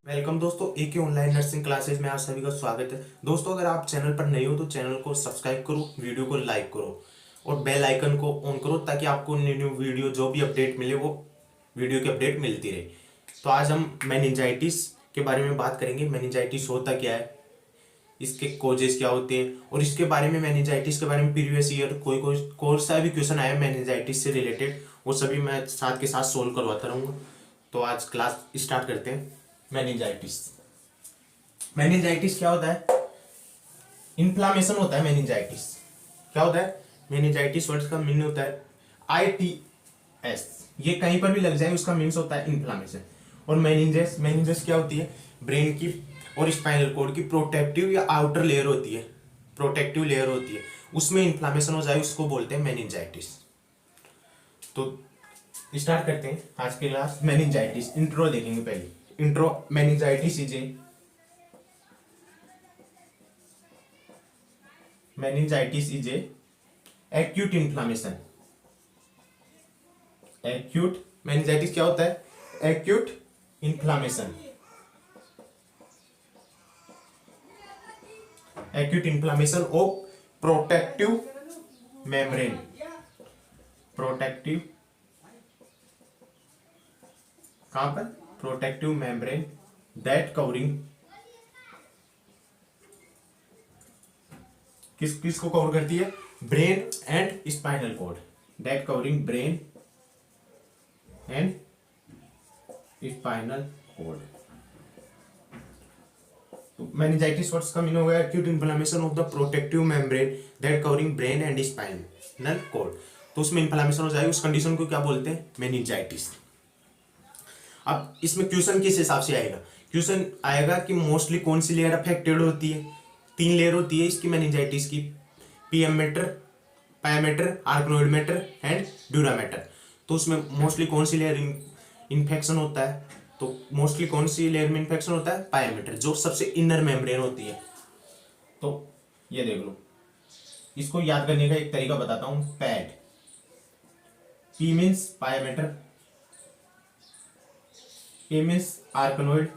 Welcome दोस्तों, एक online nursing classes में आप सभी का स्वागत है। दोस्तों, अगर आप चैनल पर नए हो तो चैनल को सब्सक्राइब करो, वीडियो को लाइक करो और बेल आइकन को ऑन करो ताकि आपको न्यू न्यू वीडियो जो भी अपडेट मिले वो वीडियो की अपडेट मिलती रहे। तो आज हम मेनिंजाइटिस के बारे में बात करेंगे। मेनिंजाइटिस होता क्या है, इसके कोजेस क्या होते हैं और इसके बारे में मेनिंजाइटिस के बारे में प्रीवियस ईयर कोई कोई सा भी क्वेश्चन आया मेनिंजाइटिस से रिलेटेड वो सभी मैं साथ के साथ सोल्व करवाता रहूँगा। तो आज क्लास स्टार्ट करते हैं। मेनिंजाइटिस मेनिंजाइटिस क्या होता है? इन्फ्लामेशन होता है। मेनिंजाइटिस क्या होता है? मेनिंजाइटिस वर्ड का मीनिंग होता है ITS। ये कहीं पर भी लग जाए उसका मीन्स होता है इन्फ्लामेशन। और मेनिंजेस मेनिंजेस क्या होती है? ब्रेन की और स्पाइनल कॉर्ड की प्रोटेक्टिव या आउटर लेयर होती है, प्रोटेक्टिव लेयर होती है, उसमें इन्फ्लामेशन हो जाए उसको बोलते हैं मेनिंजाइटिस। तो स्टार्ट करते हैं आज की क्लास। मेनिंजाइटिस इंट्रो देखेंगे पहले। Intro meningitis is a meningitis is a acute inflammation। acute meningitis क्या होता है? acute inflammation। acute inflammation of protective membrane। protective कहां पर? protective membrane that covering किसको कवर करती है? Brain and spinal cord. That covering brain and spinal cord. तो meningitis words का मीनिंग हो गया acute inflammation of the protective membrane that covering brain and spinal cord. तो उसमें इन्फ्लेमेशन हो जाए, उस कंडीशन को क्या बोलते हैं? मेनिंजाइटिस। अब इसमें क्वेश्चन किस हिसाब से आएगा? क्वेश्चन आएगा कि मोस्टली कौन सी लेयर अफेक्टेड होती है। 3 लेयर होती है इसकी मेनिंजाइटिस की, PM pia mater, arachnoid matter and dura mater. तो उसमें मोस्टली कौन सी लेयर इन्फेक्शन होता है? तो मोस्टली कौन सी लेयर में इन्फेक्शन होता है? पायामेटर, जो सबसे इनर मेम्ब्रेन होती है। तो ये देख लो, इसको याद करने का एक तरीका बताता हूं। Pad, P means pia mater, A means arachnoid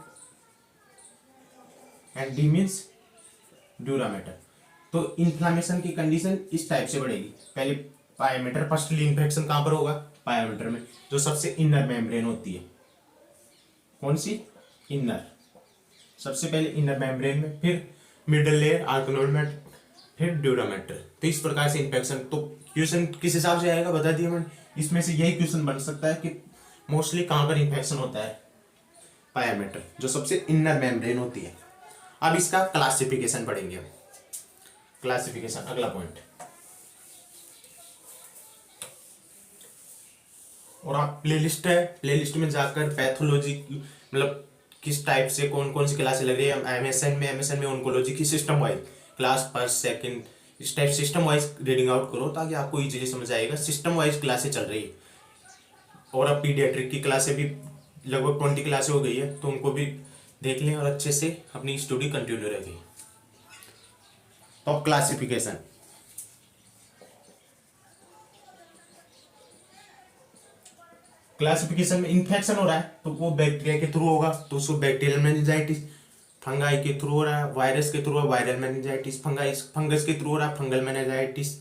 and D means dura mater. तो इन्फ्लामेशन की कंडीशन इस टाइप से बढ़ेगी। पहले पायामेटर, फर्स्टली इन्फेक्शन कहां पर होगा? पायामेटर में, जो सबसे इनर मेम्ब्रेन होती है। कौन सी? इनर। सबसे पहले इनर मेम्ब्रेन में, फिर मिडल लेयर आर्कनोइड में, फिर ड्यूरामेटर। तो इस प्रकार से इन्फेक्शन। तो क्वेश्चन किस हिसाब से आएगा बता दिया मैंने। इसमें से यही क्वेश्चन बन सकता है कि मोस्टली कहां पर इन्फेक्शन होता है? पायामेटर, जो सबसे इनर मेम्ब्रेन होती है। अब इसका क्लासिफिकेशन पढ़ेंगे हम। क्लासिफिकेशन अगला पॉइंट। और आप प्लेलिस्ट है, प्लेलिस्ट में जाकर पैथोलॉजी मतलब किस टाइप से कौन कौन सी क्लासेस लग रही है एमएसएन में ऑन्कोलॉजी की system wise class first second इस type system wise reading out करो ताकि आपको इजीली समझ आएगा। सिस्टम वाइज क्लासेस चल रही है। और अब पीडियाट्रिक की क्लासें भी लगभग 20 क्लासें हो गई है, तो उनको भी देख लें और अच्छे से अपनी स्टडी कंटिन्यू रहेगी। तो क्लासिफिकेशन, क्लासिफिकेशन में इन्फेक्शन हो रहा है तो वो बैक्टीरिया के थ्रू होगा, तो उसको बैक्टीरियल मेनिंजाइटिस। फंगाई के थ्रू हो रहा है, वायरस के थ्रू वायरल मेनिंजाइटिस। फंगस के थ्रू हो रहा है, फंगल मेनिंजाइटिस।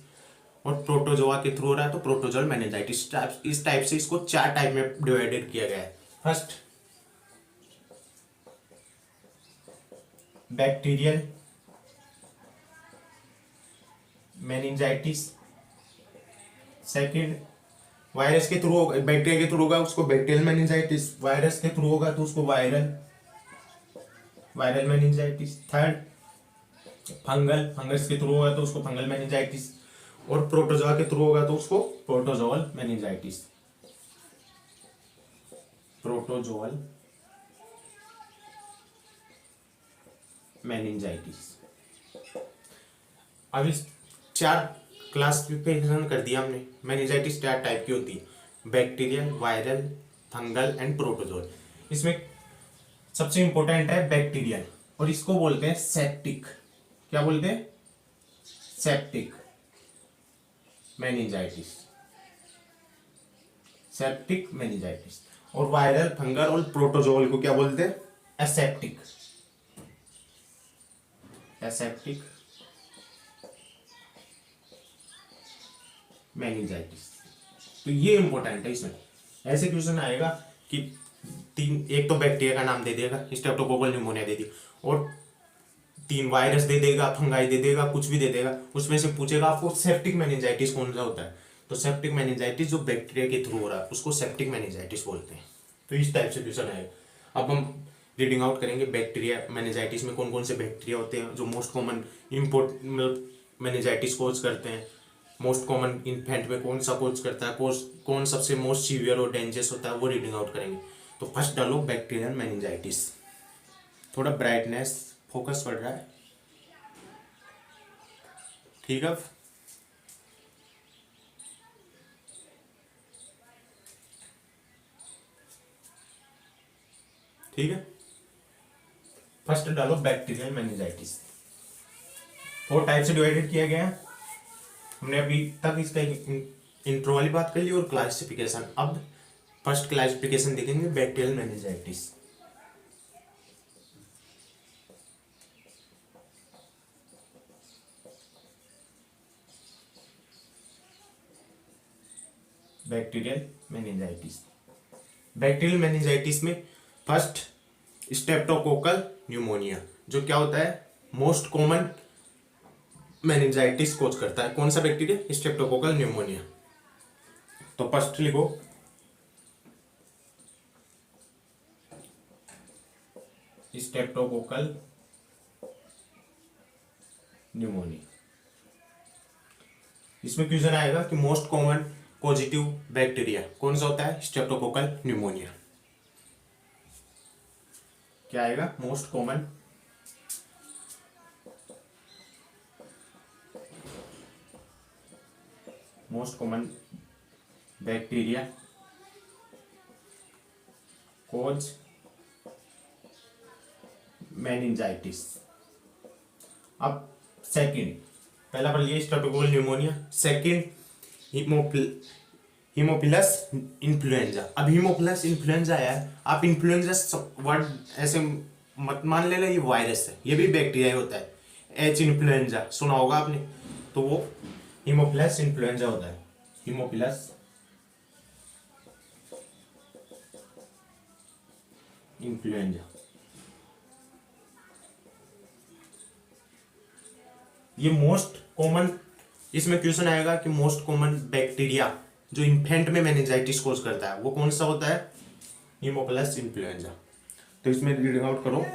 और प्रोटोजोआ के थ्रू हो रहा है तो प्रोटोजोल मेनिंजाइटिस। इस टाइप से इसको 4 टाइप में डिवाइडेड किया गया है। First, bacterial meningitis. Second, virus के थ्रू होगा, बैक्टीरिया के थ्रू होगा उसको बैक्टीरियल मेनिंजाइटिस। वायरस के थ्रू होगा तो उसको वायरल मेनिंजाइटिस। थर्ड, फंगस के थ्रू होगा तो उसको फंगल मेनिंजाइटिस। और प्रोटोजोआ के थ्रू होगा तो उसको प्रोटोजोअल मेनिंजाइटिस। Protozoal meningitis. अब इस 4 क्लासिफिकेशन कर दिया हमने। मेनिंजाइटिस 4 टाइप की होती है, bacterial, viral, fungal and protozoal. इसमें सबसे इंपॉर्टेंट है बैक्टीरियल, और इसको बोलते हैं सेप्टिक। क्या बोलते हैं? Septic meningitis. Septic meningitis. और वायरल, फंगल और प्रोटोजोल को क्या बोलते हैं? Aseptic, aseptic meningitis. तो ये इंपॉर्टेंट है, इसमें ऐसे क्वेश्चन आएगा कि तीन, एक तो बैक्टीरिया का नाम दे देगा, स्ट्रेप्टोकोकल न्यूमोनिया दे दी, और तीन वायरस दे देगा, फंगाई दे देगा, कुछ भी दे देगा, उसमें से पूछेगा आपको सेप्टिक मेनिंजाइटिस कौन सा होता है। तो सेप्टिक मेनिंजाइटिस जो बैक्टीरिया के थ्रू हो रहा है उसको सेप्टिक मेनिंजाइटिस बोलते हैं। तो इस टाइप से क्वेश्चन आएगा। अब हम रीडिंग आउट करेंगे बैक्टीरिया मेनिंजाइटिस में कौन कौन से बैक्टीरिया होते हैं जो मोस्ट कॉमन इम्पोर्ट मेनिंजाइटिस कोज करते हैं, मोस्ट कॉमन इन्फेंट में कौन सा कोज करता है, कौन सबसे मोस्ट सीवियर और डेंजरस होता है, वो रीडिंग आउट करेंगे। तो फर्स्ट डालो बैक्टीरियल मेनिंजाइटिस। थोड़ा ब्राइटनेस फोकस बढ़ रहा है, ठीक है। ठीक है, फर्स्ट डालो बैक्टीरियल मेनिंजाइटिस। 4 टाइप से डिवाइडेड किया गया है। हमने अभी तक इसका इंट्रो वाली बात कर ली और क्लासिफिकेशन। अब फर्स्ट क्लासिफिकेशन देखेंगे bacterial meningitis. Bacterial meningitis, bacterial meningitis में फर्स्ट स्ट्रेप्टोकोकल न्यूमोनिया, जो क्या होता है मोस्ट कॉमन मेनिंजाइटिस कोज करता है। कौन सा बैक्टीरिया? Streptococcal pneumonia. तो फर्स्ट लिखो स्ट्रेप्टोकोकल न्यूमोनिया। इसमें क्वेश्चन आएगा कि मोस्ट कॉमन पॉजिटिव बैक्टीरिया कौन सा होता है? Streptococcal pneumonia. क्या आएगा? मोस्ट कॉमन बैक्टीरिया कोज मेनिंजाइटिस। अब सेकंड, पहला पढ़ लिया streptococcal pneumonia, second Haemophilus influenza. अब हीमोफिलस इन्फ्लुएंजा है, आप इन्फ्लुएंजा वर्ड ऐसे मत मान लेना ये वायरस है, ये भी बैक्टीरिया ही होता है। एच इन्फ्लुएंजा सुना होगा आपने, तो वो हीमोफिलस इन्फ्लुएंजा होता है। हीमोफिलस इन्फ्लुएंजा, ये मोस्ट कॉमन, इसमें क्वेश्चन आएगा कि मोस्ट कॉमन बैक्टीरिया जो इन्फेंट में मेनिंजाइटिस कोज करता है वो कौन सा होता है? Haemophilus influenza. तो इसमें रीडिंग आउट करो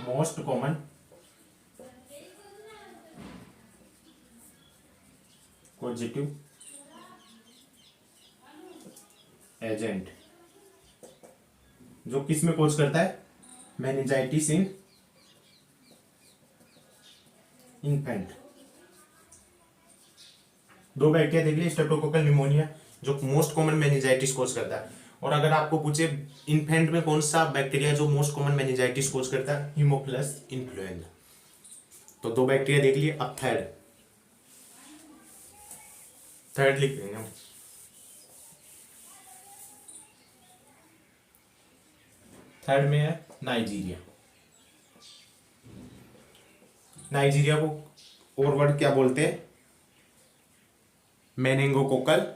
मोस्ट कॉमन पॉजिटिव एजेंट जो किस में कोज करता है? मेनिंजाइटिस इन इन्फेंट। दो बैक्टीरिया देख लिए, स्ट्रेप्टोकोकल न्यूमोनिया जो मोस्ट कॉमन मेनिंजाइटिस कोज करता है, और अगर आपको पूछे इन्फेंट में कौन सा बैक्टीरिया जो मोस्ट कॉमन मेनिंजाइटिस कोज करता है? Haemophilus influenza. तो दो बैक्टीरिया देख लिए, अब थर्ड लिख लेंगे हम। थर्ड में है नाइजीरिया। नाइजीरिया को और वर्ड क्या बोलते हैं? Meningococcal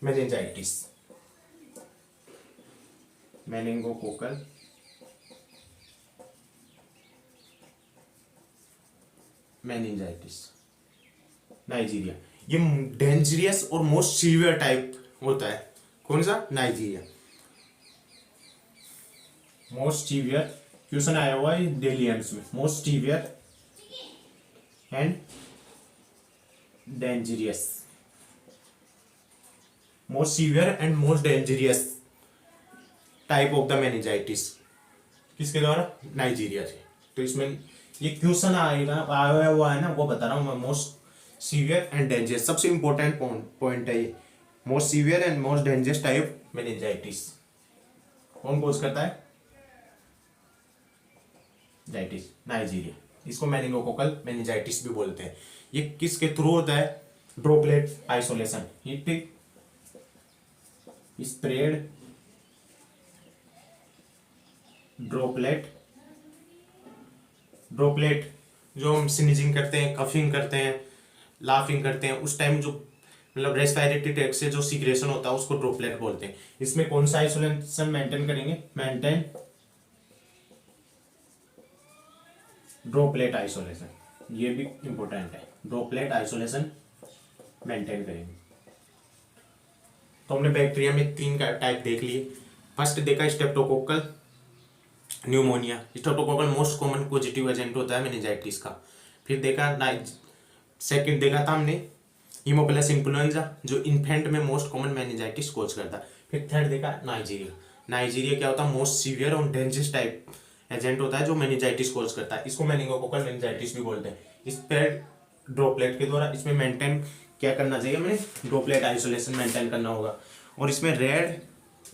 meningitis. Meningococcal meningitis Nigeria. ये डेंजरियस और मोस्ट सीवियर टाइप होता है। कौन सा? Nigeria most severe. क्वेश्चन आया हुआ है डेली एम्स में, most severe and dangerous, most severe and most dangerous type of the meningitis किसके द्वारा? नाइजीरिया से। तो इसमें ये क्वेश्चन आएगा, आया हुआ है ना, वो बता रहा हूं मैं। मोस्ट सीवियर एंड डेंजरियस सबसे इंपॉर्टेंट पॉइंट है ये। Most severe and most dangerous type meningitis कौन कोज करता है? नाइजीरिया। इसको मेनिंगोकोकल मेनिंजाइटिस भी बोलते हैं। ये किसके थ्रू होता है? Droplet isolation, spread droplet, droplet जो हम स्नीजिंग करते हैं, कफिंग करते हैं, लाफिंग करते हैं, उस टाइम जो मतलब रेस्पिरेटरी ट्रैक्ट से जो सीक्रेशन होता है उसको ड्रॉपलेट बोलते हैं। इसमें कौन सा आइसोलेशन मेंटेन करेंगे? मेंटेन ड्रॉपलेट आइसोलेशन, ये भी इंपॉर्टेंट है, ड्रॉपलेट आइसोलेशन मेंटेन करेंगे। तो हमने बैक्टीरिया में 3 का टाइप देख लिए। फर्स्ट देखा streptococcal pneumonia, streptococcal most common positive agent होता है मेनिंजाइटिस का। फिर देखा सेकंड देखा था हमने हीमोफिलस इन्फ्लुएंजा जो इन्फेंट में मोस्ट कॉमन मेनिंजाइटिस कोज करता है। फिर थर्ड देखा नाइजीरिया, नाइजीरिया क्या होता है? मोस्ट सीवियर और डेंजरस टाइप एजेंट होता है जो मेनिंजाइटिस कोज करता है, इसको मेनिंगोकोकल मेनिंजाइटिस भी बोलते हैं। इस पर ड्रॉपलेट के द्वारा इसमें मेंटेन क्या करना चाहिए? हमें ड्रॉपलेट आइसोलेशन मेंटेन करना होगा। और इसमें रेड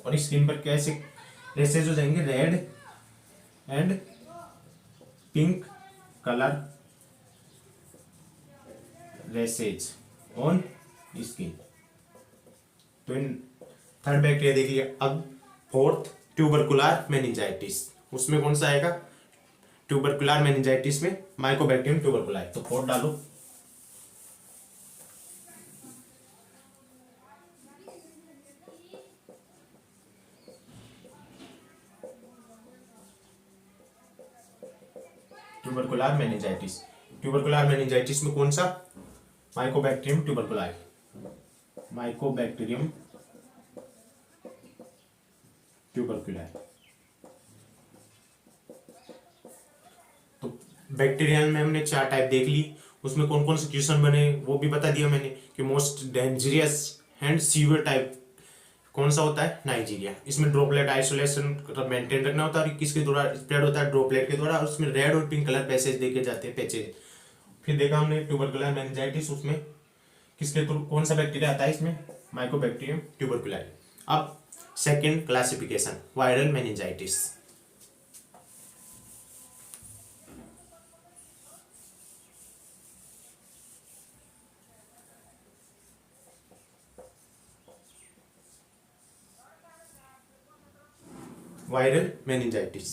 और स्किन पर कैसे रेसेज हो जाएंगे? Red and pink colour races on skin. तो इन थर्ड बैक्टीरिया देख लिया। अब फोर्थ ट्यूबरकुलर मेनिंजाइटिस, उसमें कौन सा आएगा? ट्यूबरकुलर मेनिंजाइटिस में माइकोबैक्टीरियम ट्यूबरकुलाई। तो फोर्थ डालो। ट्यूबरकुलर मेनिंजाइटिस, ट्यूबरकुलर मेनिंजाइटिस में कौन सा? Mycobacterium tuberculi, mycobacterium tuberculi. तो बैक्टीरिया में हमने 4 टाइप देख ली, उसमें कौन कौन से क्वेश्चन बने वो भी बता दिया मैंने कि most dangerous and severe type कौन सा होता है? नाइजीरिया। इसमें ड्रॉपलेट आइसोलेशन मेंटेन रखना होता है और किसके द्वारा स्प्रेड होता है? ड्रॉपलेट के द्वारा। और उसमें रेड और पिंक कलर पैसेज देके जाते हैं, पैचेज। फिर देखा हमने ट्यूबरकुलर मेनिंजाइटिस, उसमें किसके थ्रू कौन सा बैक्टीरिया आता है? इसमें माइकोबैक्टीरियम ट्यूबरकुलाई। अब second classification viral meningitis. Viral meningitis,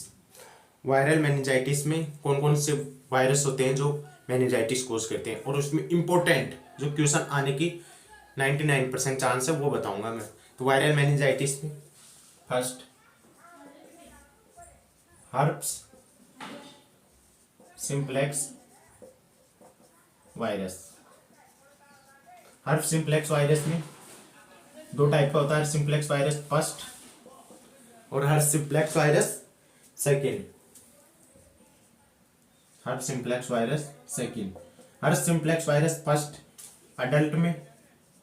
viral meningitis में कौन कौन से वायरस होते हैं जो मेनिंजाइटिस कोज करते हैं, और उसमें इंपॉर्टेंट जो क्वेश्चन आने की 99% चांस है वो बताऊंगा मैं। तो वायरल मेनिंजाइटिस में first herpes simplex virus. Herpes simplex virus में 2 टाइप का होता है, सिंप्लेक्स वायरस फर्स्ट और herpes simplex virus second. Herpes simplex virus second. Herpes simplex virus first adult में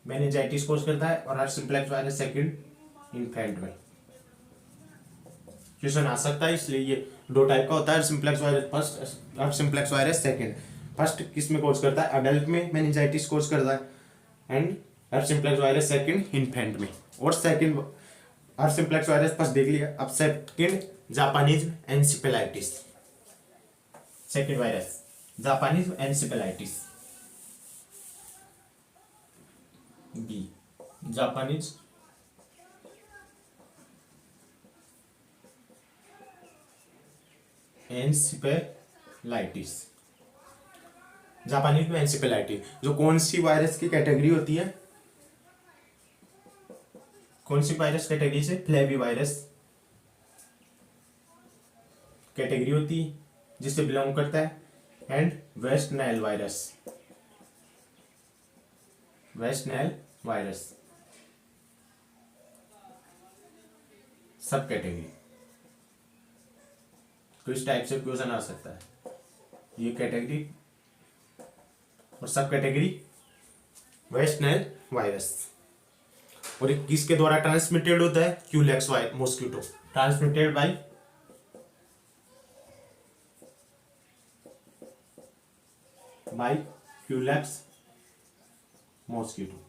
मेनिंजाइटिस कोज करता है और herpes simplex virus second infant में। क्वेश्चन आ सकता है, इसलिए ये 2 टाइप का होता है, simplex virus first, herpes simplex virus second. First किस में कोज करता है? अडल्ट में मेनिंजाइटिस कोज करता है, and herpes simplex virus second infant में। और second herpes simplex virus first देख लिया। अब second Japanese encephalitis, second virus Japanese encephalitis B, Japanese encephalitis. Japanese में एनसेफेलाइटिस जो कौन सी वायरस की कैटेगरी होती है? कौन सी वायरस कैटेगरी से? फ्लेवी वायरस कैटेगरी होती है जिससे बिलोंग करता है, and west Nile virus, west Nile virus subcategory. तो इस टाइप से क्वेश्चन आ सकता है, ये कैटेगरी और सब कैटेगरी वेस्ट नाइल वायरस। और ये किसके द्वारा ट्रांसमिटेड होता है? Culex mosquito, transmitted by Culex mosquito.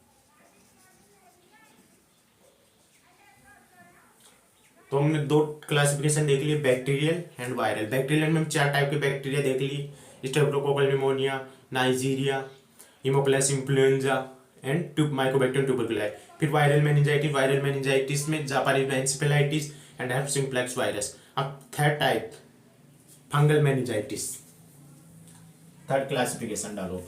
तो हमने 2 क्लासिफिकेशन देख लिए, बैक्टीरियल एंड वायरल। बैक्टीरियल में हम 4 टाइप के बैक्टीरिया देख लिए, streptococcal pneumonia, neisseria, haemophilus influenza and mycobacterium tuberculi. फिर वायरल मेनिंजाइटिस में Japanese encephalitis and herpes simplex virus. अब third type fungal meningitis, third classification डालो।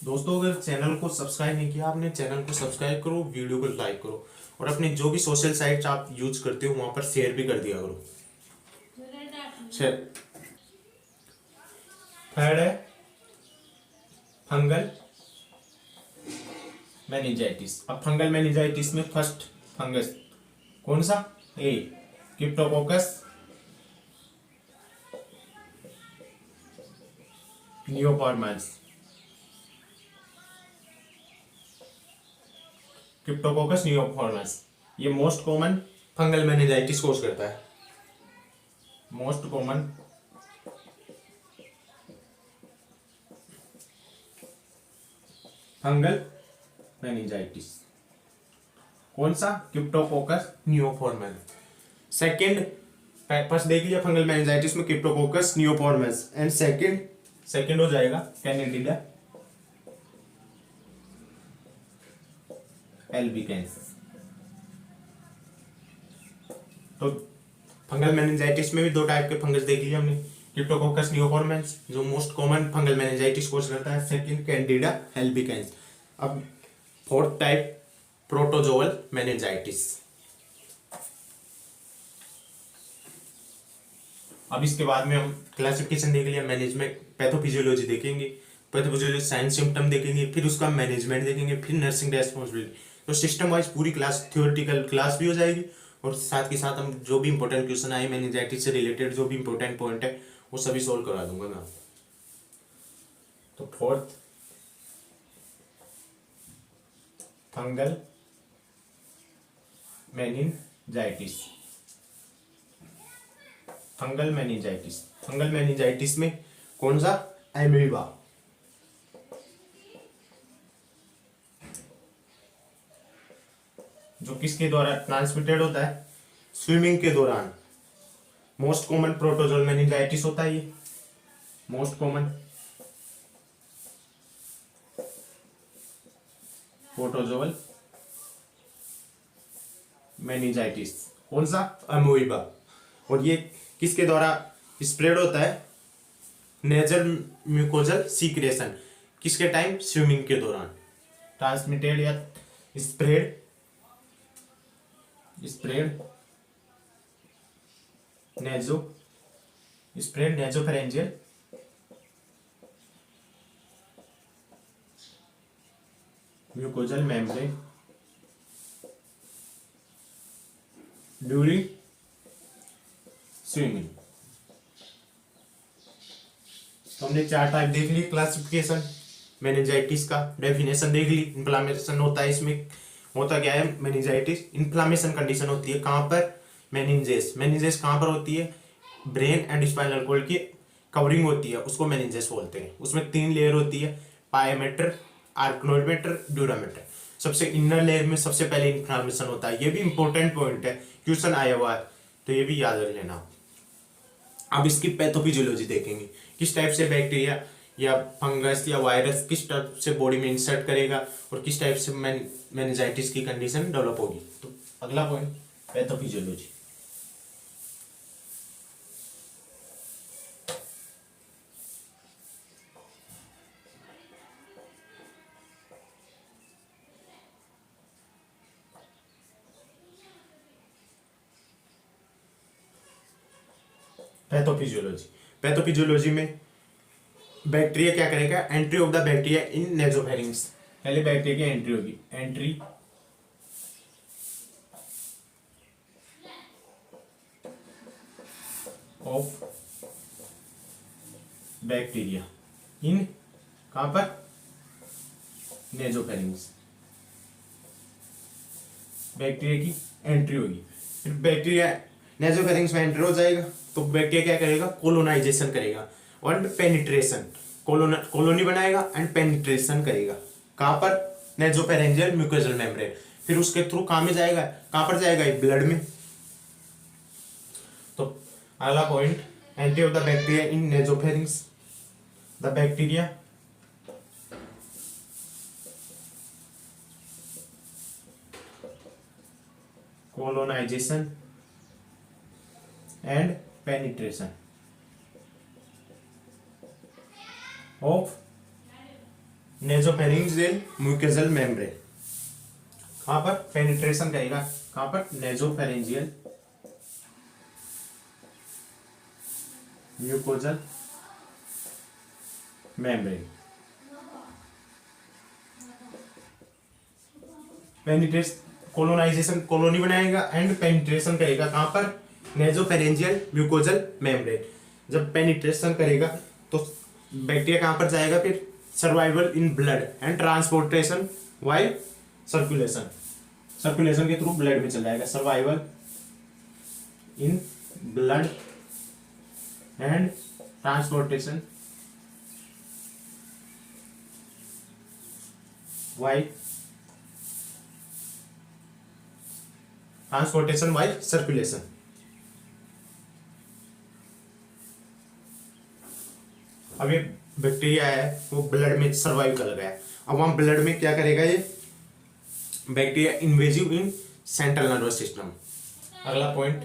दोस्तों अगर चैनल को सब्सक्राइब नहीं किया आपने, चैनल को सब्सक्राइब करो, वीडियो को लाइक करो और अपने जो भी सोशल साइट्स आप यूज करते हो वहां पर शेयर भी कर दिया करो। थर्ड है फंगल मेनिंजाइटिस। अब फंगल मेनिंजाइटिस में फर्स्ट फंगस कौन सा? ए क्रिप्टोकोकस नियोफॉर्मस। क्रिप्टोकोकस नियोफॉर्मस ये most common fungal meningitis cause करता है। मोस्ट कॉमन फंगल मेनिंजाइटिस कौन सा? क्रिप्टोकोकस नियोफॉर्मस। सेकंड, फर्स्ट देख लिया फंगल मेनिंजाइटिस में क्रिप्टोकोकस नियोफॉर्मस एंड सेकंड हो जाएगा कैनिडिडा एल्बिकेंस। तो फंगल मेनिंजाइटिस में भी दो टाइप के फंगस देख लिया हमने, क्रिप्टोकोकस नियोफॉर्मस जो most common fungal meningitis cause करता है, सेकंड कैंडिडा एल्बिकेंस। अब फोर्थ टाइप प्रोटोजोअल मेनिंजाइटिस। अब इसके बाद में हम क्लासिफिकेशन देख लिया, मैनेजमेंट पैथोफिजियोलॉजी देखेंगे, पैथोफिजियोलॉजी साइंस सिम्टम देखेंगे, फिर उसका मैनेजमेंट देखेंगे, फिर नर्सिंग रेस्पॉन्सिबिलिटी। तो सिस्टम वाइज पूरी क्लास थियोरेटिकल क्लास भी हो जाएगी और साथ के साथ हम जो भी इंपॉर्टेंट क्वेश्चन आए मेनिंजाइटिस से रिलेटेड जो भी इंपॉर्टेंट पॉइंट है वो सभी सोल्व करा दूंगा मैं। तो fourth fungal meningitis. Fungal meningitis, fungal meningitis में कौन सा? एमीबा। जो किसके द्वारा ट्रांसमिटेड होता है? स्विमिंग के दौरान। मोस्ट कॉमन प्रोटोजोअल मेनिंजाइटिस होता है ये, मोस्ट कॉमन प्रोटोजोअल मेनिंजाइटिस कौन सा? अमोइबा। और ये किसके द्वारा स्प्रेड होता है? Nasal mucosal secretion. किसके टाइम? स्विमिंग के दौरान। ट्रांसमिटेड या spread nasopharyngeal mucosal membrane during swimming. तो हमने चार टाइप देख ली क्लासिफिकेशन मेनिंजाइटिस का, डेफिनेशन देख ली। इन्फ्लामेशन होता है, इसमें होता क्या है? मेनिंजाइटिस इन्फ्लामेशन कंडीशन होती है। कहाँ पर? मेनिंजेस कहाँ पर होती है? ब्रेन एंड स्पाइनल कॉर्ड की कवरिंग होती है, उसको मेनिंजेस बोलते हैं। उसमें 3 लेयर होती है, पायोमेटर, आर्कनोइडमेटर, ड्यूरामेटर। सबसे इनर लेयर में सबसे पहले इन्फ्लामेशन होता है। ये भी इंपॉर्टेंट पॉइंट है, क्वेश्चन आया हुआ है तो ये भी याद रख लेना। अब इसकी पैथोफिजियोलॉजी देखेंगे, किस टाइप से बैक्टीरिया या फंगस या वायरस किस टाइप से बॉडी में इंसर्ट करेगा और किस टाइप से मेनिंजाइटिस की कंडीशन डेवलप होगी। तो अगला पॉइंट पैथोफिजियोलॉजी। पैथोफिजियोलॉजी में बैक्टीरिया क्या करेगा? Entry of the bacteria in nasopharynx. पहले बैक्टीरिया की एंट्री होगी, एंट्री ऑफ बैक्टीरिया इन, कहां पर? नेजोफेरिंग्स। बैक्टीरिया की एंट्री होगी, फिर बैक्टीरिया नेजोफेरिंग्स में एंटर हो जाएगा तो बैक्टीरिया क्या करेगा? कोलोनाइजेशन करेगा और पेनिट्रेशन, कॉलोनी बनाएगा एंड पेनिट्रेशन करेगा। कहां पर? Nasopharyngeal mucosal membrane. फिर उसके थ्रू कहां में जाएगा? कहां पर जाएगा? ब्लड में। तो अगला point, entry of the bacteria in nasopharynx. The bacteria colonization and penetration of nasopharyngeal mucosal membrane। कहाँ पर पेनिट्रेशन करेगा, कहाँ पर, nasopharyngeal mucosal membrane. Penetration colonisation, colony बनाएगा, एंड पेनिट्रेशन करेगा कहाँ पर, नेजोफेरेंजियल म्यूकोजल मेम्ब्रेन। जब पेनिट्रेशन करेगा तो बैक्टीरिया कहाँ पर जाएगा, फिर survival in blood and transportation via circulation, circulation के थ्रू ब्लड में चला जाएगा। Survival in blood and transportation via circulation. अब ये बैक्टीरिया है वो ब्लड में सर्वाइव कर गया। अब वहां ब्लड में क्या करेगा ये bacteria, invasive in central nervous system. अगला पॉइंट,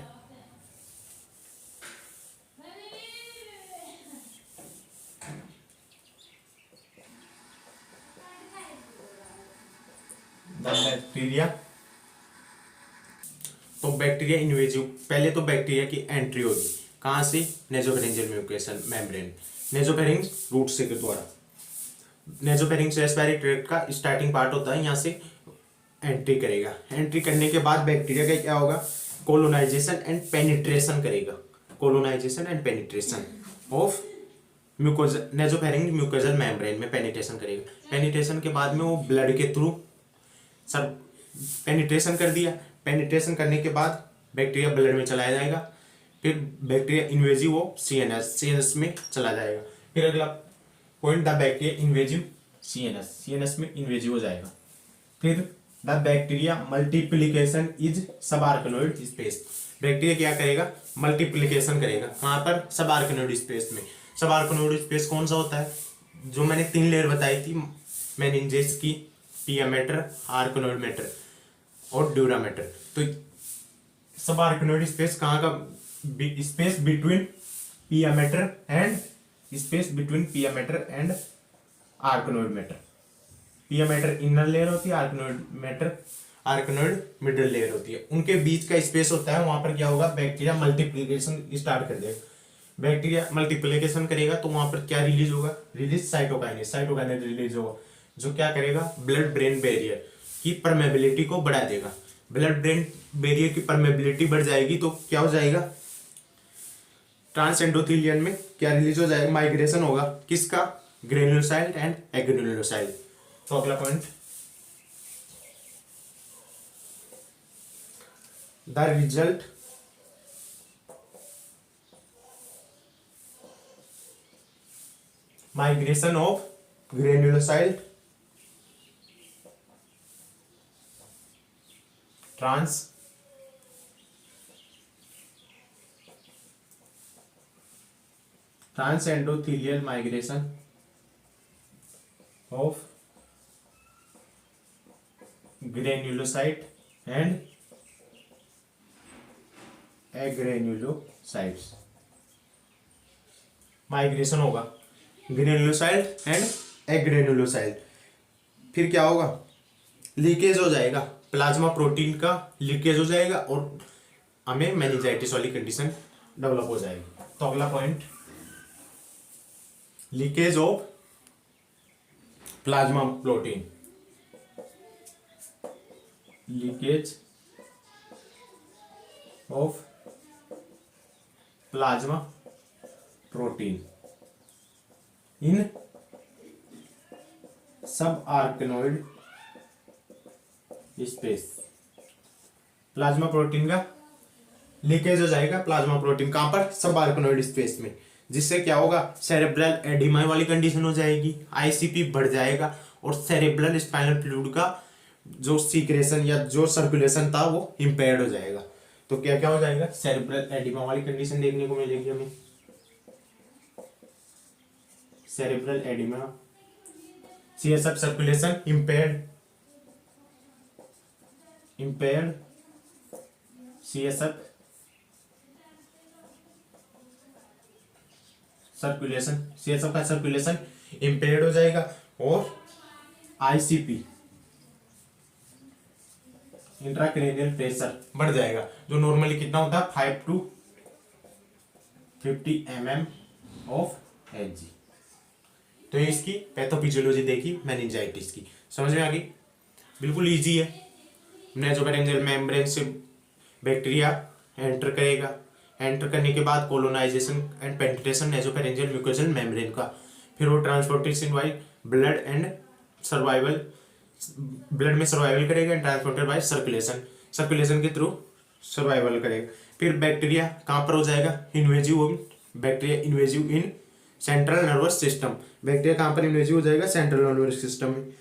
बैक्टीरिया। तो बैक्टीरिया इन्वेजिव, पहले तो बैक्टीरिया की एंट्री होगी कहां से, nasopharyngeal mucosal membrane, nasopharynx route से के द्वारा। नेजोफेरिंग्स रेस्पिरेटरी ट्रैक्ट का स्टार्टिंग पार्ट होता है, यहाँ से एंट्री करेगा। एंट्री करने के बाद बैक्टीरिया का क्या होगा, कोलोनाइजेशन एंड पेनिट्रेशन करेगा, colonization and penetration of mucosal, nasopharyngeal mucosal membrane में पेनिट्रेशन करेगा। पेनिट्रेशन के बाद में वो ब्लड के थ्रू सर पेनिट्रेशन कर दिया। पेनिट्रेशन करने के बाद बैक्टीरिया ब्लड में चलाया जाएगा, फिर बैक्टीरिया इन्वेजिव हो सीएनएस में चला जाएगा। फिर अगला point, the bacteria invasive CNS में इन्वेजिव हो जाएगा। फिर the bacteria multiplication is subarachnoid space, bacteria क्या करेगा, मल्टीप्लिकेशन करेगा कहाँ पर, सबआर्कनोइड स्पेस में। सबआर्कनोइड स्पेस कौन सा होता है, जो मैंने 3 लेयर बताई थी मेनिंजेस की, पिया मैटर, आर्कनोइड मैटर और ड्यूरामेटर। तो सबआर्कनोइड स्पेस कहाँ का, स्पेस बिटवीन पिया मैटर एंड स्पेस बिटवीन पिया मैटर एंड आर्कनोइड मैटर। पिया मैटर इनर लेयर होती है, आर्कनोइड मिडल लेयर होती है, उनके बीच का स्पेस होता है। वहां पर क्या होगा, बैक्टीरिया मल्टीप्लिकेशन स्टार्ट कर देगा। बैक्टीरिया मल्टीप्लिकेशन करेगा तो वहां पर क्या रिलीज होगा, रिलीज साइटोकाइनेस रिलीज होगा, जो क्या करेगा, ब्लड ब्रेन बैरियर की परमेबिलिटी को बढ़ा देगा। ब्लड ब्रेन बैरियर की परमेबिलिटी बढ़ जाएगी तो क्या हो जाएगा, ट्रांस एंडोथेलियन में क्या रिलीज हो जाएगा, माइग्रेशन होगा किसका, ग्रेन्युलोसाइड एंड एग्रेन्युलोसाइड। तो अगला point, the result migration of granulocyte transendothelial migration of granulocyte and agranulocytes, migration होगा ग्रेन्युलोसाइट एंड एग्रेन्युलोसाइट। फिर क्या होगा, लीकेज हो जाएगा, प्लाज्मा प्रोटीन का लीकेज हो जाएगा और हमें मेनिंजाइटिस वाली कंडीशन डेवलप हो जाएगी। तो अगला point, leakage of plasma protein, leakage of plasma protein इन सब आर्कनोइड स्पेस। प्लाज्मा प्रोटीन का लीकेज हो जाएगा, प्लाज्मा प्रोटीन कहां पर, सब आर्कनोइड स्पेस में, जिससे क्या होगा, सेरेब्रल एडिमा वाली कंडीशन हो जाएगी, आईसीपी बढ़ जाएगा और सेरेब्रल स्पाइनल फ्लूइड का जो सीक्रेशन या जो सर्कुलेशन था वो इम्पेयर्ड हो जाएगा। तो क्या क्या हो जाएगा, सेरेब्रल एडिमा वाली कंडीशन देखने को मिलेगी हमें, cerebral oedema, CSF circulation impaired CSF circulation, CSF का सर्कुलेशन इम्पेयर्ड हो जाएगा और ICP इंट्राक्रेनियल प्रेशर बढ़ जाएगा, जो नॉर्मली कितना होता है 5 to 50 mm ऑफ Hg। तो ये इसकी पैथोफिजियोलॉजी देखी मेनिंजाइटिस की, समझ में आ गई। बिल्कुल इजी है। नेसोफेरेंजियल मेम्ब्रेन से बैक्टीरिया एंटर करेगा, एंटर करने के बाद colonisation and penetration nasopharyngeal mucosal membrane का, फिर वो transportation by blood and survival, blood में सर्वाइवल करेगा and transported by circulation, circulation के थ्रू सर्वाइवल करेगा। फिर बैक्टीरिया कहाँ पर हो जाएगा, invasive, bacteria invasive in central nervous system, bacteria कहाँ पर इन्वेजिव हो जाएगा, सेंट्रल नर्वस सिस्टम में।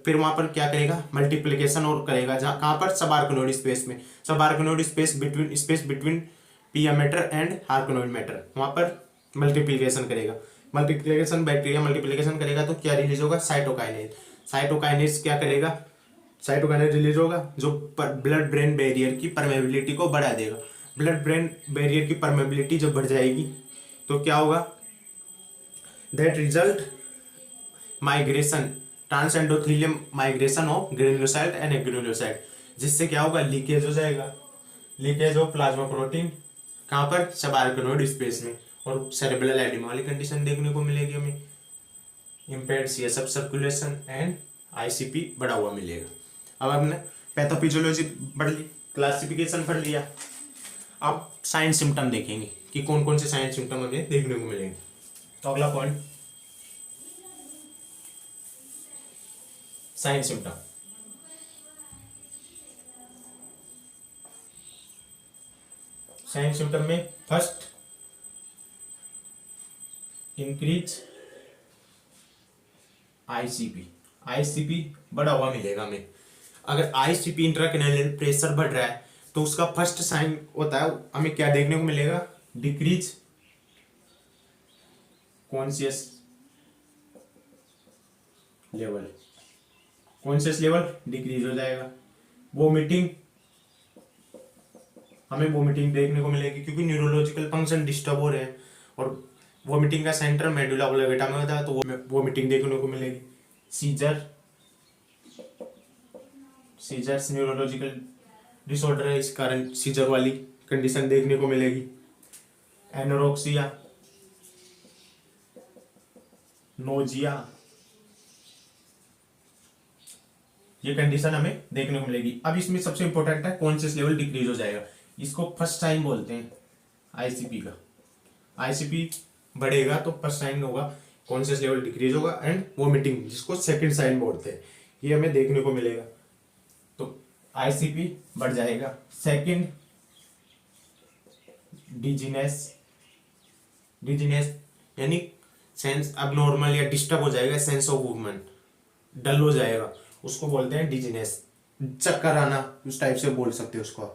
फिर वहाँ पर क्या करेगा, मल्टीप्लिकेशन और करेगा, जहाँ कहाँ पर सब आर्कनोइड स्पेस में, सब आर्कनोइड स्पेस बिटवीन पिया मैटर एंड आर्कनोइड मैटर, वहाँ पर मल्टीप्लिकेशन करेगा। मल्टीप्लिकेशन, बैक्टीरिया मल्टीप्लिकेशन करेगा तो क्या रिलीज होगा, साइटोकाइनेज, साइटोकाइनेज क्या करेगा, साइटोकाइनेज रिलीज होगा जो ब्लड ब्रेन बैरियर की परमेबिलिटी को बढ़ा देगा। ब्लड ब्रेन बैरियर की परमेबिलिटी जब बढ़ जाएगी तो क्या होगा, that result migration, transendothelium migration of granulocyte and agranulocyte, जिससे क्या होगा, लीकेज हो जाएगा, लीकेज ऑफ प्लाज्मा प्रोटीन कहाँ पर, सब आर्कनोइड स्पेस में, और सेरेब्रल एडिमा वाली कंडीशन देखने को मिलेगी हमें, impaired CSF circulation and ICP बढ़ा हुआ मिलेगा। अब हमने पैथोफिजियोलॉजी पढ़ ली, क्लासिफिकेशन पढ़ लिया, अब साइन सिम्टम देखेंगे कि कौन कौन से साइन सिम्टम हमें देखने को मिलेंगे। तो अगला point, sign symptom. Sign symptom में फर्स्ट, इंक्रीज ICP बढ़ा हुआ मिलेगा हमें। अगर ICP इंट्राक्रैनियल प्रेशर बढ़ रहा है तो उसका फर्स्ट साइन होता है, हमें क्या देखने को मिलेगा, decrease conscious level, conscious level decrease हो जाएगा। वोमिटिंग, हमें वोमिटिंग देखने को मिलेगी क्योंकि न्यूरोलॉजिकल फंक्शन डिस्टर्ब हो रहे हैं, और वोमिटिंग का सेंटर मेडुला ऑब्लिंगेटा में होता है, तो वोमिटिंग देखने को मिलेगी। सीजर्स न्यूरोलॉजिकल डिसऑर्डर है, इस कारण सीजर वाली कंडीशन देखने को मिलेगी। एनोरेक्सिया, नोजिया, ये कंडीशन हमें देखने को मिलेगी। अब इसमें सबसे इंपॉर्टेंट है कॉन्शियस लेवल डिक्रीज हो जाएगा, इसको फर्स्ट साइन बोलते हैं ICP का। ICP बढ़ेगा तो फर्स्ट साइन होगा कॉन्शियस लेवल डिक्रीज होगा, एंड वोमिटिंग जिसको सेकंड साइन बोलते हैं, ये हमें देखने को मिलेगा। तो ICP बढ़ जाएगा। सेकंड, डिजीनेस, यानी सेंस अब नॉर्मल या डिस्टर्ब हो जाएगा, सेंस ऑफ मूवमेंट डल हो जाएगा, उसको बोलते हैं डिजीनेस, चक्कर आना, उस टाइप से बोल सकते हो उसको,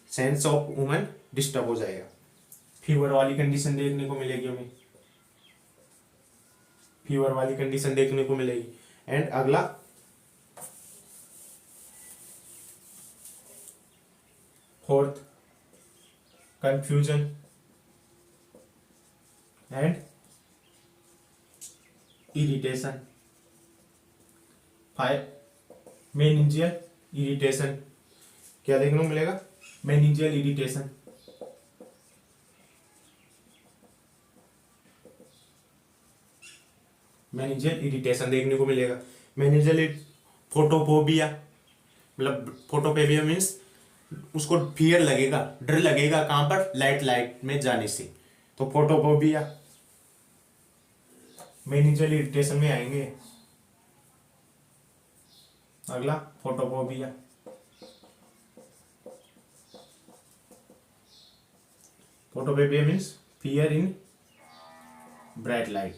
सेंस ऑफ मूवमेंट डिस्टर्ब हो जाएगा। फीवर वाली कंडीशन देखने को मिलेगी हमें, फीवर वाली कंडीशन देखने को मिलेगी। एंड अगला, fourth, confusion and irritation. Meningeal irritation, क्या देखने को मिलेगा, मेनिंजियल इरिटेशन। मेनिंजियल इरिटेशन देखने को मिलेगा। मेनिंजियल फोटोफोबिया, मतलब फोटोफोबिया मीन्स उसको फियर लगेगा, डर लगेगा, कहां पर, लाइट में जाने से, तो फोटोफोबिया मेनिंजियल इरिटेशन में आएंगे। अगला, photophobia, photophobia means fear in bright light,